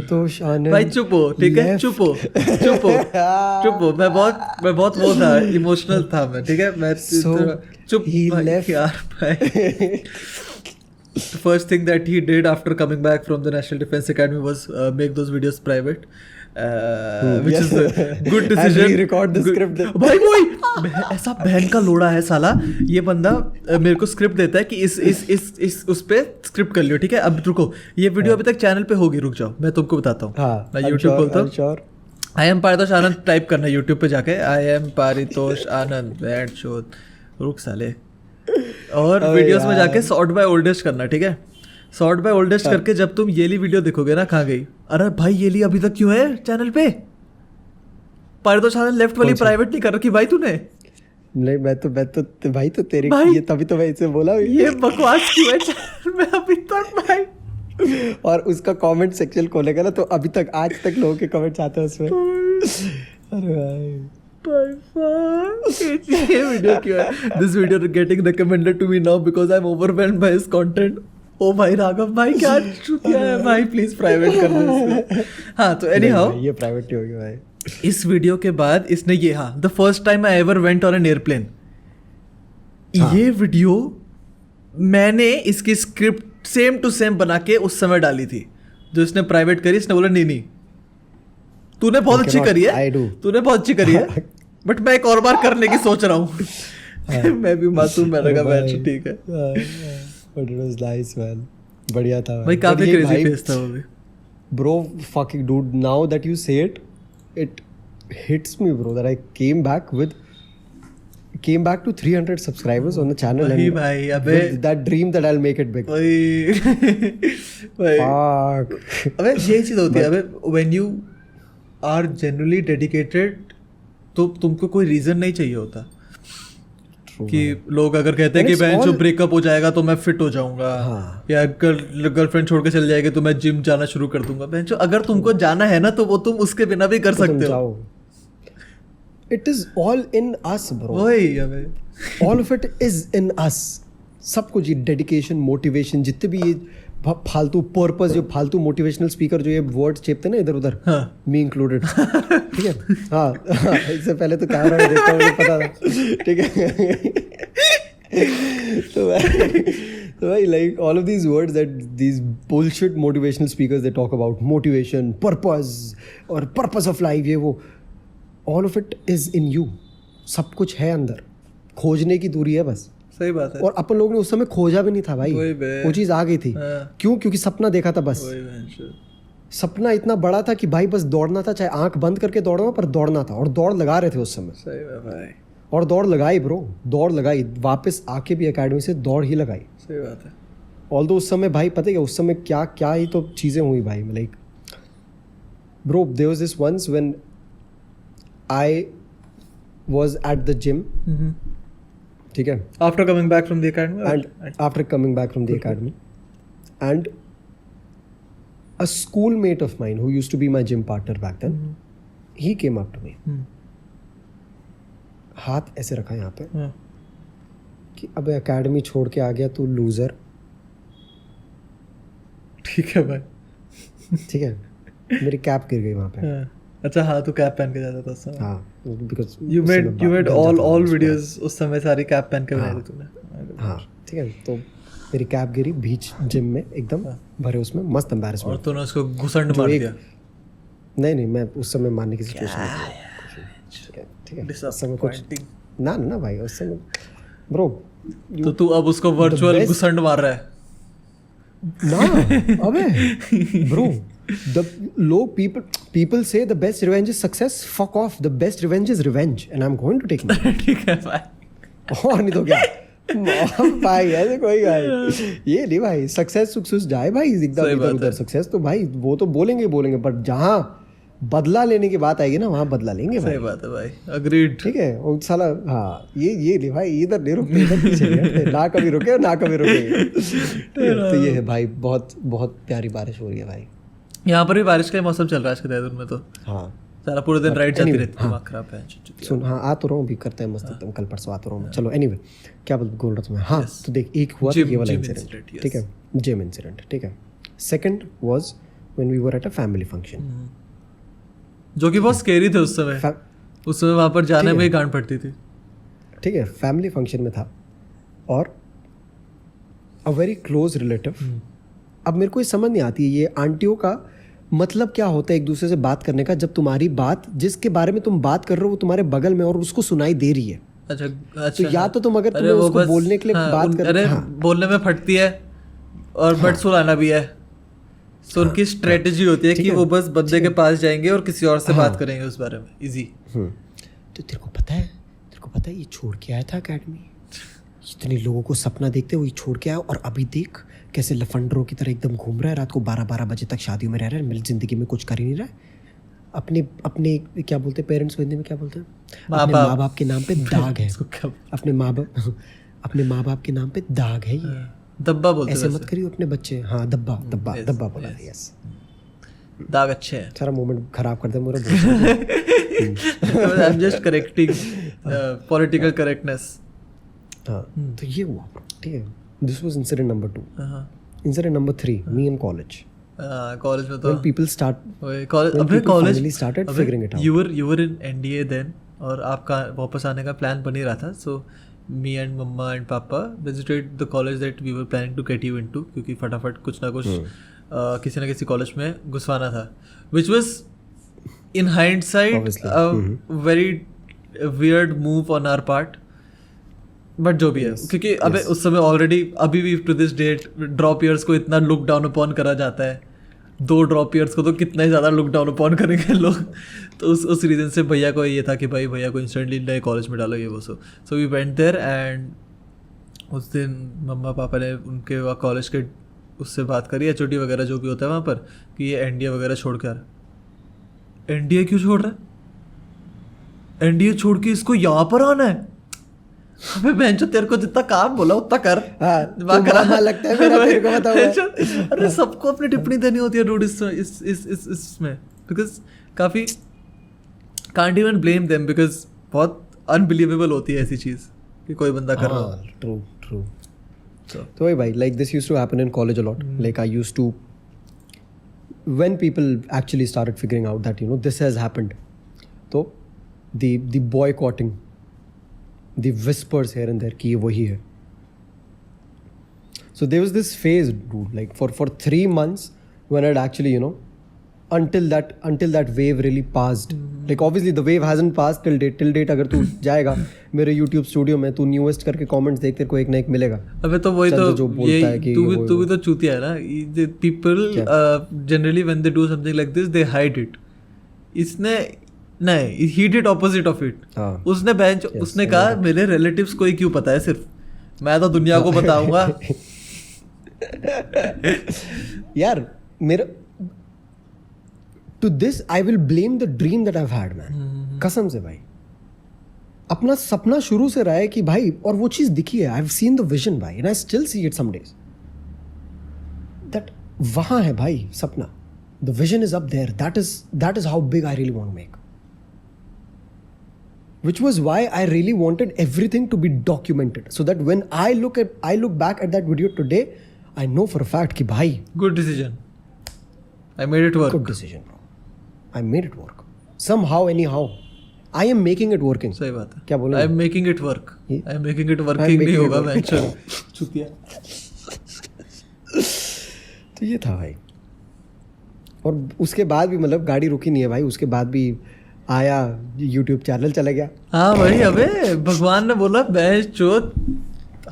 S1: भाई चुप हो, ठीक है, चुप हो. मैं बहुत वो था, इमोशनल था मैं, ठीक है. मैं चुप यार भाई. The first thing that he did after coming back from the National Defense Academy was make those videos private, which is a good decision.
S2: And re-record the script.
S1: भाई वही ऐसा बहन का लोड़ा है साला. ये बंदा मेरे को स्क्रिप्ट देता है कि इस उस पे स्क्रिप्ट कर लियो, ठीक है. अब रुको, ये वीडियो अभी तक चैनल पे होगी, रुक जाओ मैं तुमको बताता हूँ. मैं YouTube खोलता हूँ, I am Paritosh Anand type करना YouTube पे जाके, I am Paritosh Anand bad show, रुक साले, और वीडियोस में जाके सॉर्ट बाय ओल्डेस्ट करना, ठीक है. सॉर्ट बाय ओल्डेस्ट करके जब तुम ये ली वीडियो देखोगे ना, कहाँ गई, अरे भाई ये ली अभी तक क्यों है चैनल पे, पारितोष आनंद लेफ्ट वाली प्राइवेट नहीं कर रखी भाई तूने.
S2: नहीं मैं तो भाई तो तेरे ये तभी तो मैं इसे बोला
S1: ये बकवास क्यों है चैनल में अभी तक भाई.
S2: और उसका कमेंट सेक्शन खोलेगा ना तो अभी तक आज तक लोगों के कमेंट्स आते हैं उसमें. अरे भाई
S1: ये वीडियो क्यों है, this video getting recommended to me now because I am overwhelmed by his content. ओ भाई राघव भाई क्या चुतिया है भाई, प्लीज प्राइवेट कर दो. हाँ तो एनी हाउ
S2: ये प्राइवेट ही हो गया भाई.
S1: इस वीडियो के बाद इसने ये, हाँ, the first time I ever went on an airplane, ये वीडियो मैंने इसकी स्क्रिप्ट सेम टू सेम बना के उस समय डाली थी जो इसने प्राइवेट करी. इसने बोला नहीं तूने बहुत अच्छी करी है, तूने बहुत अच्छी करी है, बट मैं एक और बार करने की सोच रहा हूँ. मैं भी मासूम, मैंने कहा बैठ ठीक है.
S2: But it was nice man, बढ़िया था
S1: भाई, काफी क्रेजी फेस था वो भी.
S2: Bro, fucking dude, now that you say it, it hits me bro that I came back to 300 subscribers on the channel and
S1: भाई अबे
S2: with that dream that I'll make it big.
S1: भाई अबे ये चीज होती है. अबे when you are genuinely dedicated तो तुमको कोई रीजन नहीं चाहिए होता. कि लोग अगर कहते हैं कि बहन जो ब्रेकअप हो जाएगा तो मैं फिट हो जाऊंगा, या गर्लफ्रेंड छोड़ के चल जाएगी तो मैं जिम जाना शुरू कर दूंगा। बहन जो अगर तुमको जाना है ना तो वो तुम उसके बिना भी कर सकते हो।
S2: It is all in us bro,
S1: वही
S2: all of it is in us. सब कुछ, ये डेडिकेशन, मोटिवेशन, जितने भी ये फालतू पर्पस, जो फालतू मोटिवेशनल स्पीकर जो ये वर्ड्स चेपते ना इधर उधर, मी इंक्लूडेड, ठीक है। हाँ, इससे पहले तो कैमरा में देखता हूँ, मुझे पता था, ठीक है। तो भाई like all of these words that these bullshit motivational speakers they talk about motivation, purpose और पर्पस ऑफ लाइफ, ये वो, all of it is in you. सब कुछ है अंदर, खोजने की दूरी है बस।
S1: सही बात है।
S2: और अपन लोग ने उस समय खोजा भी नहीं था भाई, वो चीज़ आ गई थी। क्यों? क्योंकि सपना देखा था बस। सपना इतना बड़ा था कि भाई बस दौड़ना था, चाहे आंख बंद करके दौड़ना, पर दौड़ना था। और दौड़ लगा रहे थे उस समय।
S1: सही है भाई।
S2: और दौड़ लगाई ब्रो, दौड़ लगाई, वापस आके भी एकेडमी से दौड़ ही लगाई।
S1: सही बात है।
S2: ऑल्दो उस समय भाई पता है उस समय क्या क्या ही तो चीज़ें हुई भाई। Like bro, there was this once when I was at the gym, ठीक है,
S1: after coming back from the academy,
S2: and after coming back from the academy, and a schoolmate of mine who used to be my gym partner back then, he came up to me, हाथ ऐसे रखा यहाँ पे, कि अब एकेडमी छोड़ के आ गया तू लूजर।
S1: ठीक है भाई,
S2: ठीक है। मेरी कैप गिर गई वहाँ पे।
S1: अच्छा हाँ, तू कैप पहन के जाता था उस समय।
S2: हाँ, because
S1: you made all videos उस समय सारी कैप पहन के बनाई थी तूने।
S2: हाँ, ठीक है। तो मेरी कैप गिरी बीच जिम में, एकदम भरे उसमें, मस्त एम्बैरेसमेंट।
S1: और तूने उसको घुसंड मार दिया।
S2: नहीं, मैं उस समय मारने की सिचुएशन में था। ठीक है, उस समय कुछ ना भाई, उस समय ब्रो।
S1: तो तू अब उसको वर्चुअल घुसंड मार रहा है
S2: ना? अबे bro, the low people say the best revenge is success. Fuck off, the best revenge is revenge, and I'm going to take it.
S1: ठीक है भाई।
S2: और नहीं तो क्या भाई, ऐसे कोई भाई ये नहीं भाई, सक्सेस सुक्सेस जाए भाई एकदम इधर उधर। सक्सेस तो भाई वो तो बोलेंगे, पर जहाँ बदला लेने की बात आएगी ना, वहाँ बदला लेंगे भाई।
S1: सही बात है भाई, अग्रीड।
S2: ठीक है, वो साला हाँ, ये नहीं भाई, इधर नहीं रुकते, इधर पीछे ना कभी रुके ना कभी रुके। तो ये है भाई, बहुत बहुत प्यारी बारिश हो रही है भाई।
S1: यहाँ पर भी बारिश का मौसम चल रहा है आज के देहरादून में। तो
S2: हाँ,
S1: सारा पूरे दिन राइड चलती रहती है, दिमाग खराब है।
S2: सुन, हाँ आ तो रहा हूँ, भी करते हैं मस्त एकदम, कल परसों आ तो रहा हूँ। चलो एनीवे, क्या बोल रहा था मैं? हाँ, तो देख, एक हुआ था ये वाला इंसिडेंट, ठीक है, जिम इंसिडेंट, ठीक है। Second was when we were at a family function,
S1: जो कि बहुत स्केरी थे उस समय। उस समय वहाँ पर जाने में ही गांड पड़ती थी। ठीक
S2: है, फैमिली फंक्शन में था और अ वेरी क्लोज रिलेटिव। अब मेरे को ये समझ नहीं आती है ये आंटियों का मतलब क्या होता है एक दूसरे से बात करने का, जब तुम्हारी बात, जिसके बारे में तुम बात कर रहे हो, वो तुम्हारे बगल में और उसको सुनाई दे रही है।
S1: अच्छा,
S2: तो या तो तुम अगर तुम्हें उसको बोलने के लिए बात कर,
S1: अरे बोलने में फटती है और बट सुनाना भी है। तो उनकी स्ट्रेटेजी होती है कि वो बस बंदे के पास जाएंगे और किसी और से बात करेंगे उस बारे में, इजी।
S2: तो तेरे को पता है ये छोड़ के आया था एकेडमी, इतने लोगों को सपना देखते हुए छोड़ के आया, और अभी देख कैसे लफंडरों की तरह एकदम घूम रहा है, रात को 12-12 बजे तक शादियों में रह रहा है, मेरी जिंदगी में कुछ कर ही नहीं रहा है। अपने क्या बोलते हैं पेरेंट्स को हिंदी में, क्या बोलते हैं? अपने माँ बाप के नाम पे दाग है। अपने माँ बाप के नाम पे दाग है ये,
S1: दब्बा बोलते हैं।
S2: ऐसे मत करियो अपने बच्चे। हाँ, दब्बा बोला है। यस,
S1: दाग अच्छे हैं।
S2: सारा मोमेंट खराब कर दे मेरा।
S1: I am just correcting political correctness.
S2: हाँ, तो ये हुआ, ठीक है। This was incident number 2. Incident number 3, me in college.
S1: College में तो
S2: when people finally started figuring it out.
S1: You were in NDA then, और आपका वापस आने का प्लान बन ही रहा था। So me and mama and papa visited the college that we were planning to get you into, क्योंकि फटाफट कुछ ना कुछ किसी ना किसी कॉलेज में घुसवाना था, which was in hindsight a very weird move on our part. But जो भी है, क्योंकि अबे उस समय ऑलरेडी अभी भी to this date drop years को इतना लुक डाउन अपॉन करा जाता है। 2 ड्रॉप ईयर्स को तो कितना ही ज़्यादा लुक डाउन अपॉन करेंगे लोग। तो उस रीज़न से भैया को ये था कि भाई भैया को इंस्टेंटली नए कॉलेज में डालो, ये वो। So we went there, and उस दिन मम्मा पापा ने उनके वहाँ कॉलेज के उससे बात करी, HOD वगैरह जो भी होता है वहाँ पर, कि ये NDA वगैरह छोड़ के आ रहा है। NDA क्यों छोड़ रहा है? NDA छोड़ के इसको यहाँ पर आना है? अबे बेंचो तेरे को जितना काम बोला उतना कर।
S2: हाँ,
S1: दिमाग
S2: तो
S1: खराब
S2: मामा लगता है मेरा, तेरे को पता हुआ है।
S1: बेंचो, अरे सबको अपनी टिप्पणी देनी होती है डूड इसमें, बिकॉज काफी can't even blame them, because बहुत अनबिलीवेबल होती है ऐसी चीज कि कोई बंदा कर रहा हो।
S2: ट्रू तो वही भाई, like this used to happen in college a lot. Like I used to, when people actually started figuring out that, you know, this has happened, तो the boycotting, the whispers here and there कि ये वही है. So there was this phase, dude, like for 3 months when I'd actually, you know, until that wave really passed. Like obviously the wave hasn't passed till date. अगर तू जाएगा मेरे YouTube स्टूडियो में, तू newest करके comments देख, तेरे को एक ना एक मिलेगा.
S1: अबे तो वही तो ये तू भी तो चूतिया है ना. People generally when they do something like this they hide it. इसने नहीं, he did opposite of it. उसने कहा मेरे relatives को ही क्यों पता है, सिर्फ मैं तो दुनिया को बताऊंगा.
S2: यार मेरा to this I will blame the dream that I've had, man. कसम से भाई, अपना सपना शुरू से रहा है कि भाई, और वो चीज दिखी है. I've seen the vision भाई, and I still see it some days. That वहाँ है भाई सपना. The vision is up there. That is how big I really want to make. Which was why I really wanted everything to be documented, so that when I look back at that video today, I know for a fact कि भाई
S1: good decision. I made it work.
S2: Good decision, bro. I made it work. Somehow, anyhow, I am making it working.
S1: सही बात है.
S2: क्या बोला?
S1: I am making it work. I am making it working नहीं होगा मैं चल चुतिया.
S2: तो ये था भाई. और उसके बाद भी मतलब गाड़ी रुकी नहीं है भाई. उसके बाद भी आया, YouTube चैनल चला गया. हाँ
S1: भाई, अबे भगवान ने बोला बेंच चोद,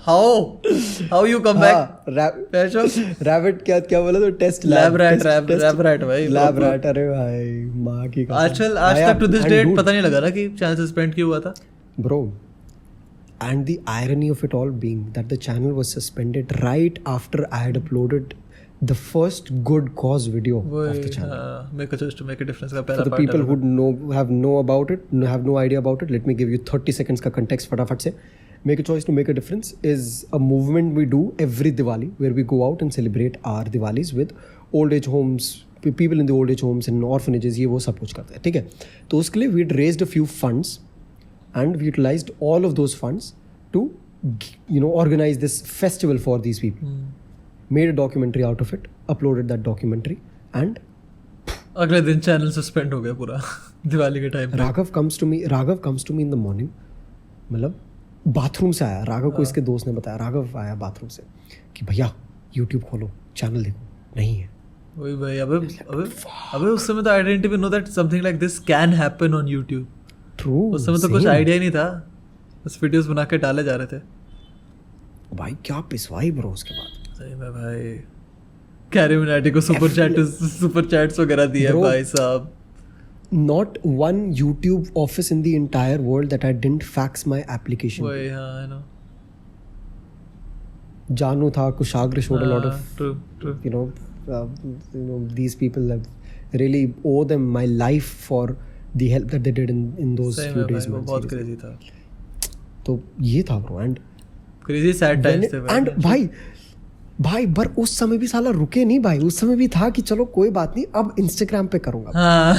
S1: how you come back.
S2: Rabbit क्या बोला तो टेस्ट
S1: लैब रैट भाई,
S2: लैब रैट. अरे भाई माँ की कसम.
S1: आजकल आज तक टू दिस डेट पता नहीं लगा ना कि चैनल सस्पेंड क्यों हुआ था
S2: bro. And the irony of it all being that the channel was suspended right after I had uploaded the first good cause video of the channel.
S1: Make a choice to make a difference का पहला
S2: part. For the people who have no idea about it, let me give you 30 seconds का context फटाफट से. Make a choice to make a difference is a movement we do every Diwali, where we go out and celebrate our Diwalis with old age homes, people in the old age homes and orphanages. ये वो सब कुछ करते हैं, ठीक है. तो उसके लिए we had raised a few funds and we utilized all of those funds to, you know, organize this festival for these people. Made a documentary out of it, uploaded that documentary, and
S1: अगले दिन चैनल सस्पेंड हो गया पूरा दिवाली के टाइम पे.
S2: Raghav comes to me in the morning, मतलब बाथरूम से आया. राघव को इसके दोस्त ने बताया. राघव आया बाथरूम से कि भैया YouTube खोलो, चैनल देखो. नहीं है
S1: वही भाई. अबे उस समय तो I didn't even know that something like this can happen on YouTube.
S2: True.
S1: उस समय तो कुछ आइडिया ही नहीं था, बस वीडियोस बना के डाले जा रहे थे.
S2: भाई क्या पिसवाई ब्रो उसके बाद.
S1: सही में भाई, कैरी मिनाटी को सुपर चैट्स वगैरह दिए भाई साहब.
S2: Not one YouTube office in the entire world that I didn't fax my application.
S1: वही, हाँ, I know.
S2: Janu tha, Kushagra showed a lot of,
S1: true.
S2: You know, these people have really owe them my life for the help that they did in those few days.
S1: वो बहुत crazy था.
S2: तो ये था bro, and
S1: crazy sad times थे भाई.
S2: And भाई पर उस समय भी साला रुके नहीं भाई. उस समय भी था कि चलो कोई बात नहीं, अब इंस्टाग्राम पे करूंगा.
S1: हाँ.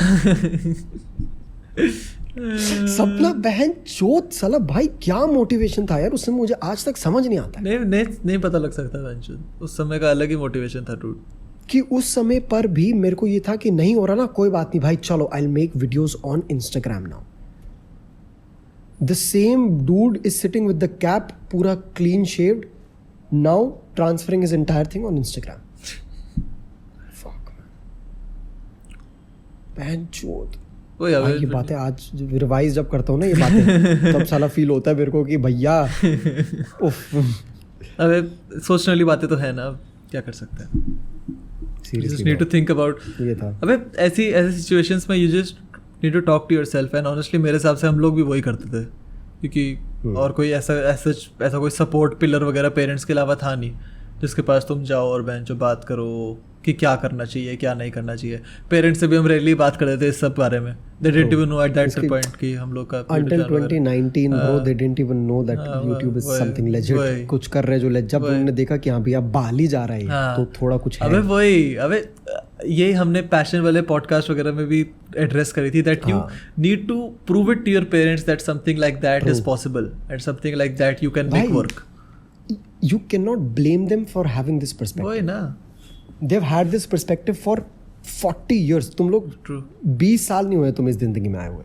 S2: सपना बहन चोत साला भाई क्या मोटिवेशन था यार उस समय, मुझे आज तक समझ नहीं आता.
S1: नहीं पता लग सकता बहन. उस समय का अलग ही मोटिवेशन था डूड.
S2: कि उस समय पर भी मेरे को ये था कि नहीं हो रहा ना, कोई बात नहीं भाई, चलो I will make videos on Instagram now. The same dude is sitting with the cap, पूरा clean shaved, now transferring his entire thing on Instagram. Fuck man. Bad ये बातें आज रिवाइज जब करता हूँ ना ये बातें तब साला फील होता है मेरे को कि भैया
S1: अबे सोचने वाली बातें तो है ना, क्या कर सकते हैं. Seriously need to think about.
S2: ये था.
S1: अबे ऐसी सिचुएशंस में you just need to talk to yourself, and honestly मेरे हिसाब से हम लोग भी वही करते थे, क्योंकि और कोई ऐसा कोई सपोर्ट पिलर वगैरह पेरेंट्स के अलावा था नहीं जिसके पास तुम जाओ और बेंचो बात करो, कि क्या करना चाहिए क्या नहीं करना चाहिए. पेरेंट्स से भी हम रेयरली बात करते थे इस सब बारे में. They didn't even know at that point कि हम लोग का
S2: until 2019 bro they didn't even know that YouTube is something legit. कुछ कर रहे जो जब उन्होंने देखा कि हाँ भैया बाल ही जा रहा है तो थोड़ा कुछ है.
S1: अबे ये हमने पैशन वाले पॉडकास्ट वगैरह में भी एड्रेस करी थी that you need to prove it to your parents that something like that is possible and something like that you can make work.
S2: You cannot blame them for having this perspective.
S1: वही ना.
S2: They've had this perspective for 40 years. तुम लोग 20 साल नहीं हुए तुम इस जिंदगी में आए हुए.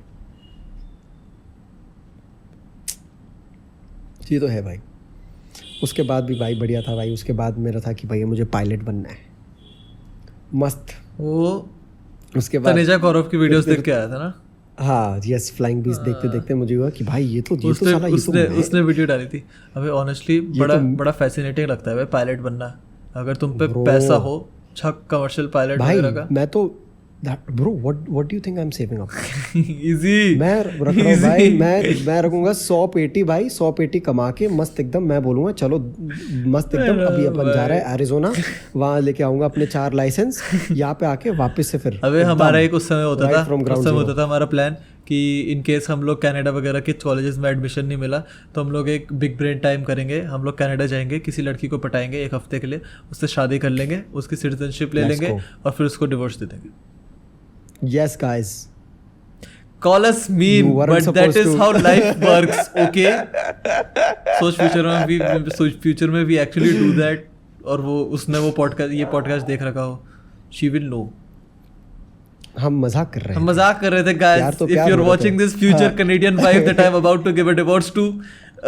S2: ये तो है भाई. उसके बाद भी भाई बढ़िया था भाई. उसके बाद मेरा था कि भाई मुझे पायलट बनना है. मस्त.
S1: वो
S2: उसके बाद
S1: तनेजा कौरव की वीडियोस देख के आया था ना.
S2: हाँ यस फ्लाइंग बीस्ट देखते देखते मुझे हुआ कि भाई ये तो साला
S1: उसने वीडियो डाली थी. अबे ऑनेस्टली बड़ा फैसिनेटिंग लगता है भाई पायलट बनना. अगर तुम पे पैसा हो छक कमर्शियल पायलट वगैरह का.
S2: मैं तो bro what do you think I'm saving up?
S1: Easy.
S2: मैं रख रहा हूँ भाई. मैं रखूंगा 100 पेटी भाई. 100 पेटी कमा के मस्त एकदम मैं बोलूंगा चलो मस्त एकदम अभी अपन जा रहा है एरिजोना. वहाँ लेके आऊंगा अपने 4 लाइसेंस. यहाँ पे आके वापस से फिर.
S1: अबे हमारा एक उस समय होता था हमारा प्लान कि इन केस हम लोग कनाडा वगैरह के कॉलेजेस में एडमिशन नहीं मिला तो हम लोग एक बिग ब्रेन टाइम करेंगे. हम लोग कनाडा जाएंगे किसी लड़की को पटाएंगे 1 हफ्ते के लिए. उससे शादी कर लेंगे उसकी सिटीजनशिप ले लेंगे और फिर उसको डिवोर्स दे देंगे.
S2: Yes guys.
S1: Call us mean but that is how life works. Okay. Future में we actually do that. और वो उसने वो पॉडकास्ट देख रखा हो. She will know.
S2: हम मजाक कर रहे
S1: थे guys. If you're watching this future Canadian wife that I'm about to give a divorce to,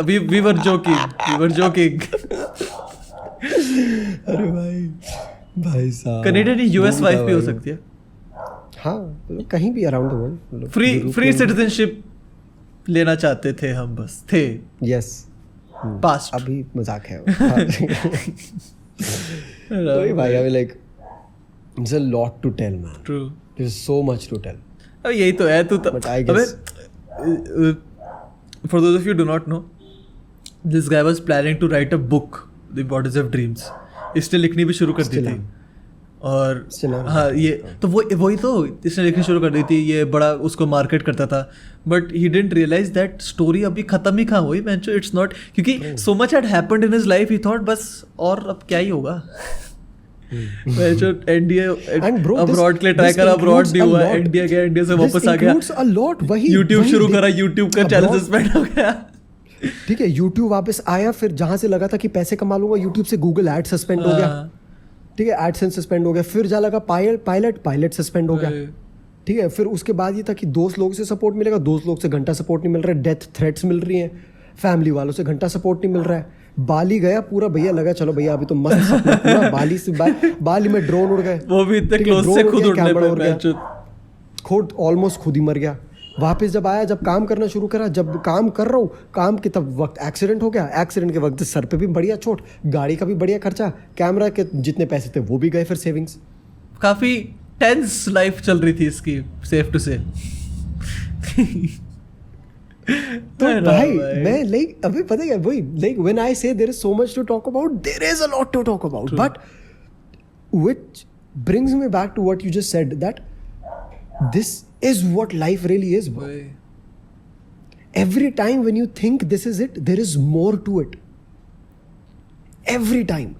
S1: we were joking.
S2: अरे भाई साहब.
S1: Canadian US वाइफ भी हो सकती है.
S2: हाँ कहीं भी around the world.
S1: Free citizenship लेना चाहते थे हम बस थे.
S2: Yes
S1: past.
S2: अभी मजाक है. तो भाई I like it's a lot to tell man.
S1: True.
S2: There is so much to tell.
S1: अब यही तो है. तू अबे for those of you do not know this guy was planning to write a book the bodies of dreams. इसने लिखनी भी शुरू कर दी थी. और हाँ ये तो वही तो इसने लिखनी शुरू कर दी थी. ये बड़ा उसको मार्केट करता था but he didn't realize that story अभी खत्म ही कहाँ हुई. मैंने इट्स नॉट क्योंकि so much had happened in his life. He thought बस और अब क्या ही होगा. एनडीए अब्रॉड के लिए ट्राई करा. अब्रॉड नहीं हुआ. इंडिया गया. इंडिया से वापस आ गया. यूट्यूब शुरू करा. यूट्यूब का चैनल सस्पेंड हो गया.
S2: ठीक है यूट्यूब वापस आया. फिर जहाँ से लगा था कि पैसे कमा लूंगा यूट्यूब से गूगल एड सस्पेंड हो गया. ठीक है एडसेंस सस्पेंड हो गया. फिर जा लगा पायलट सस्पेंड हो गया. ठीक है फिर उसके बाद ये था कि दोस्त लोगों से सपोर्ट मिलेगा. दोस्त लोग से घंटा सपोर्ट नहीं मिल रहा है. डेथ थ्रेट्स मिल रही हैं. फैमिली वालों से घंटा सपोर्ट नहीं मिल रहा है. बाली गया पूरा भैया लगा चलो भैया अभी तो मस्त सपना पूरा. बाली से बाली में ड्रोन उड़ गए.
S1: वो भी इतने क्लोज से खुद उड़ने पे
S2: खुद ऑलमोस्ट खुद ही मर गया. वापस जब आया जब काम करना शुरू करा. जब काम कर रहा हूँ काम के तब वक्त एक्सीडेंट हो गया. एक्सीडेंट के वक्त सर पे भी बढ़िया चोट. गाड़ी का भी बढ़िया खर्चा. कैमरा के जितने पैसे थे वो भी गए फिर सेविंग्स.
S1: काफी टेंस लाइफ चल रही थी इसकी सेफ टू से.
S2: तो भाई मैं लाइक अभी पता है वही like when I say there is so much to talk about there is a lot to talk about but which brings me back to what you just said that this is what life really is. Every time when you think this is it, there is more to it. Every time.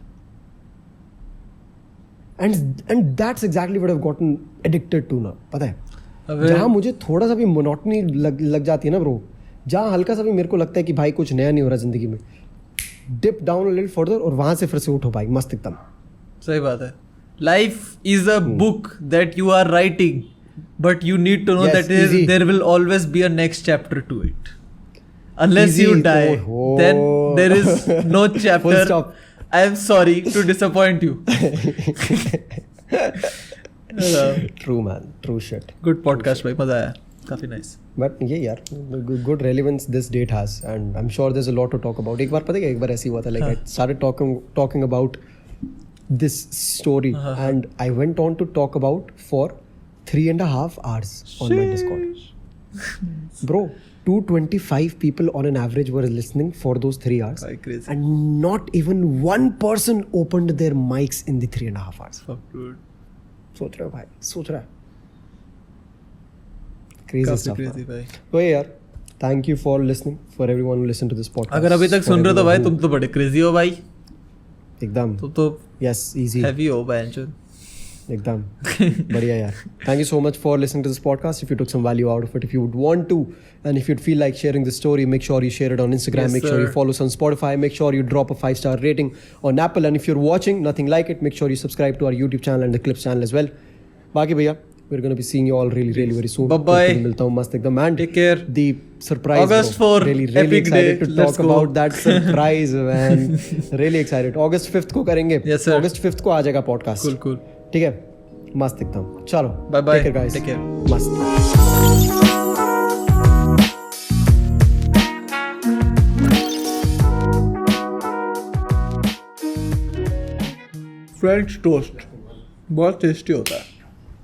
S2: And that's exactly what I've gotten addicted to now. पता है जहाँ मुझे थोड़ा सा भी मोनोटनी लग जाती है ना ब्रो. जहाँ हल्का सा भी मेरे को लगता है कि भाई कुछ नया नहीं हो रहा जिंदगी में. Dip down a little further और वहाँ से फिर से उठो भाई मस्त एकदम.
S1: सही बात है. Life is a book that you are writing. But you need to know that there will always be a next chapter to it. Unless you die, then there is no chapter. I am sorry to disappoint you.
S2: True man, true shit.
S1: Good podcast भाई मजा आया. काफी nice.
S2: But ये यार good relevance this date has and I'm sure there's a lot to talk about. एक बार पता है एक बार ऐसी हुआ था like I started talking about this story and I went on to talk about for 3.5 hours on my Discord. Bro, 225 people on an average were listening for those 3 hours.
S1: Bhai, crazy.
S2: And not even one person opened their mics in the 3.5 hours.
S1: Fuck, dude.
S2: सोच रहा है भाई, सोच रहा है. Crazy
S1: काफी
S2: stuff.
S1: crazy भाई.
S2: तो यार, thank you for listening. For everyone who listened to this podcast.
S1: अगर अभी तक सुन रहे हो तो भाई तुम तो बड़े crazy हो भाई.
S2: एकदम.
S1: तुम तो
S2: Yes, easy.
S1: heavy हो भाई.
S2: एकदम बढ़िया यार. Thank you so much for listening to this podcast. If you took some value out of it, if you would want to, and if you'd feel like sharing this story, make sure you share it on Instagram.
S1: Yes,
S2: make sure you
S1: sir.
S2: follow us on Spotify. Make sure you drop a 5-star rating on Apple. And if you're watching nothing like it, make sure you subscribe to our YouTube channel and the Clips channel as well. बाकी भैया, we're going to be seeing you all really, really very soon.
S1: Bye-bye.
S2: मिलता हूँ मस्त एकदम. And
S1: Take care.
S2: the surprise.
S1: August
S2: bro.
S1: 4,
S2: Really, really
S1: epic day.
S2: excited to
S1: Let's
S2: talk
S1: go.
S2: about that surprise, man. Really excited. August 5th को करेंगे.
S1: Yes, sir.
S2: August 5th को आ जाएगा podcast.
S1: Cool.
S2: ठीक है, मस्त एकदम. चलो,
S1: Bye bye.
S2: Take care, guys.
S1: Take care.
S2: मस्त.
S1: French toast बहुत टेस्टी होता है.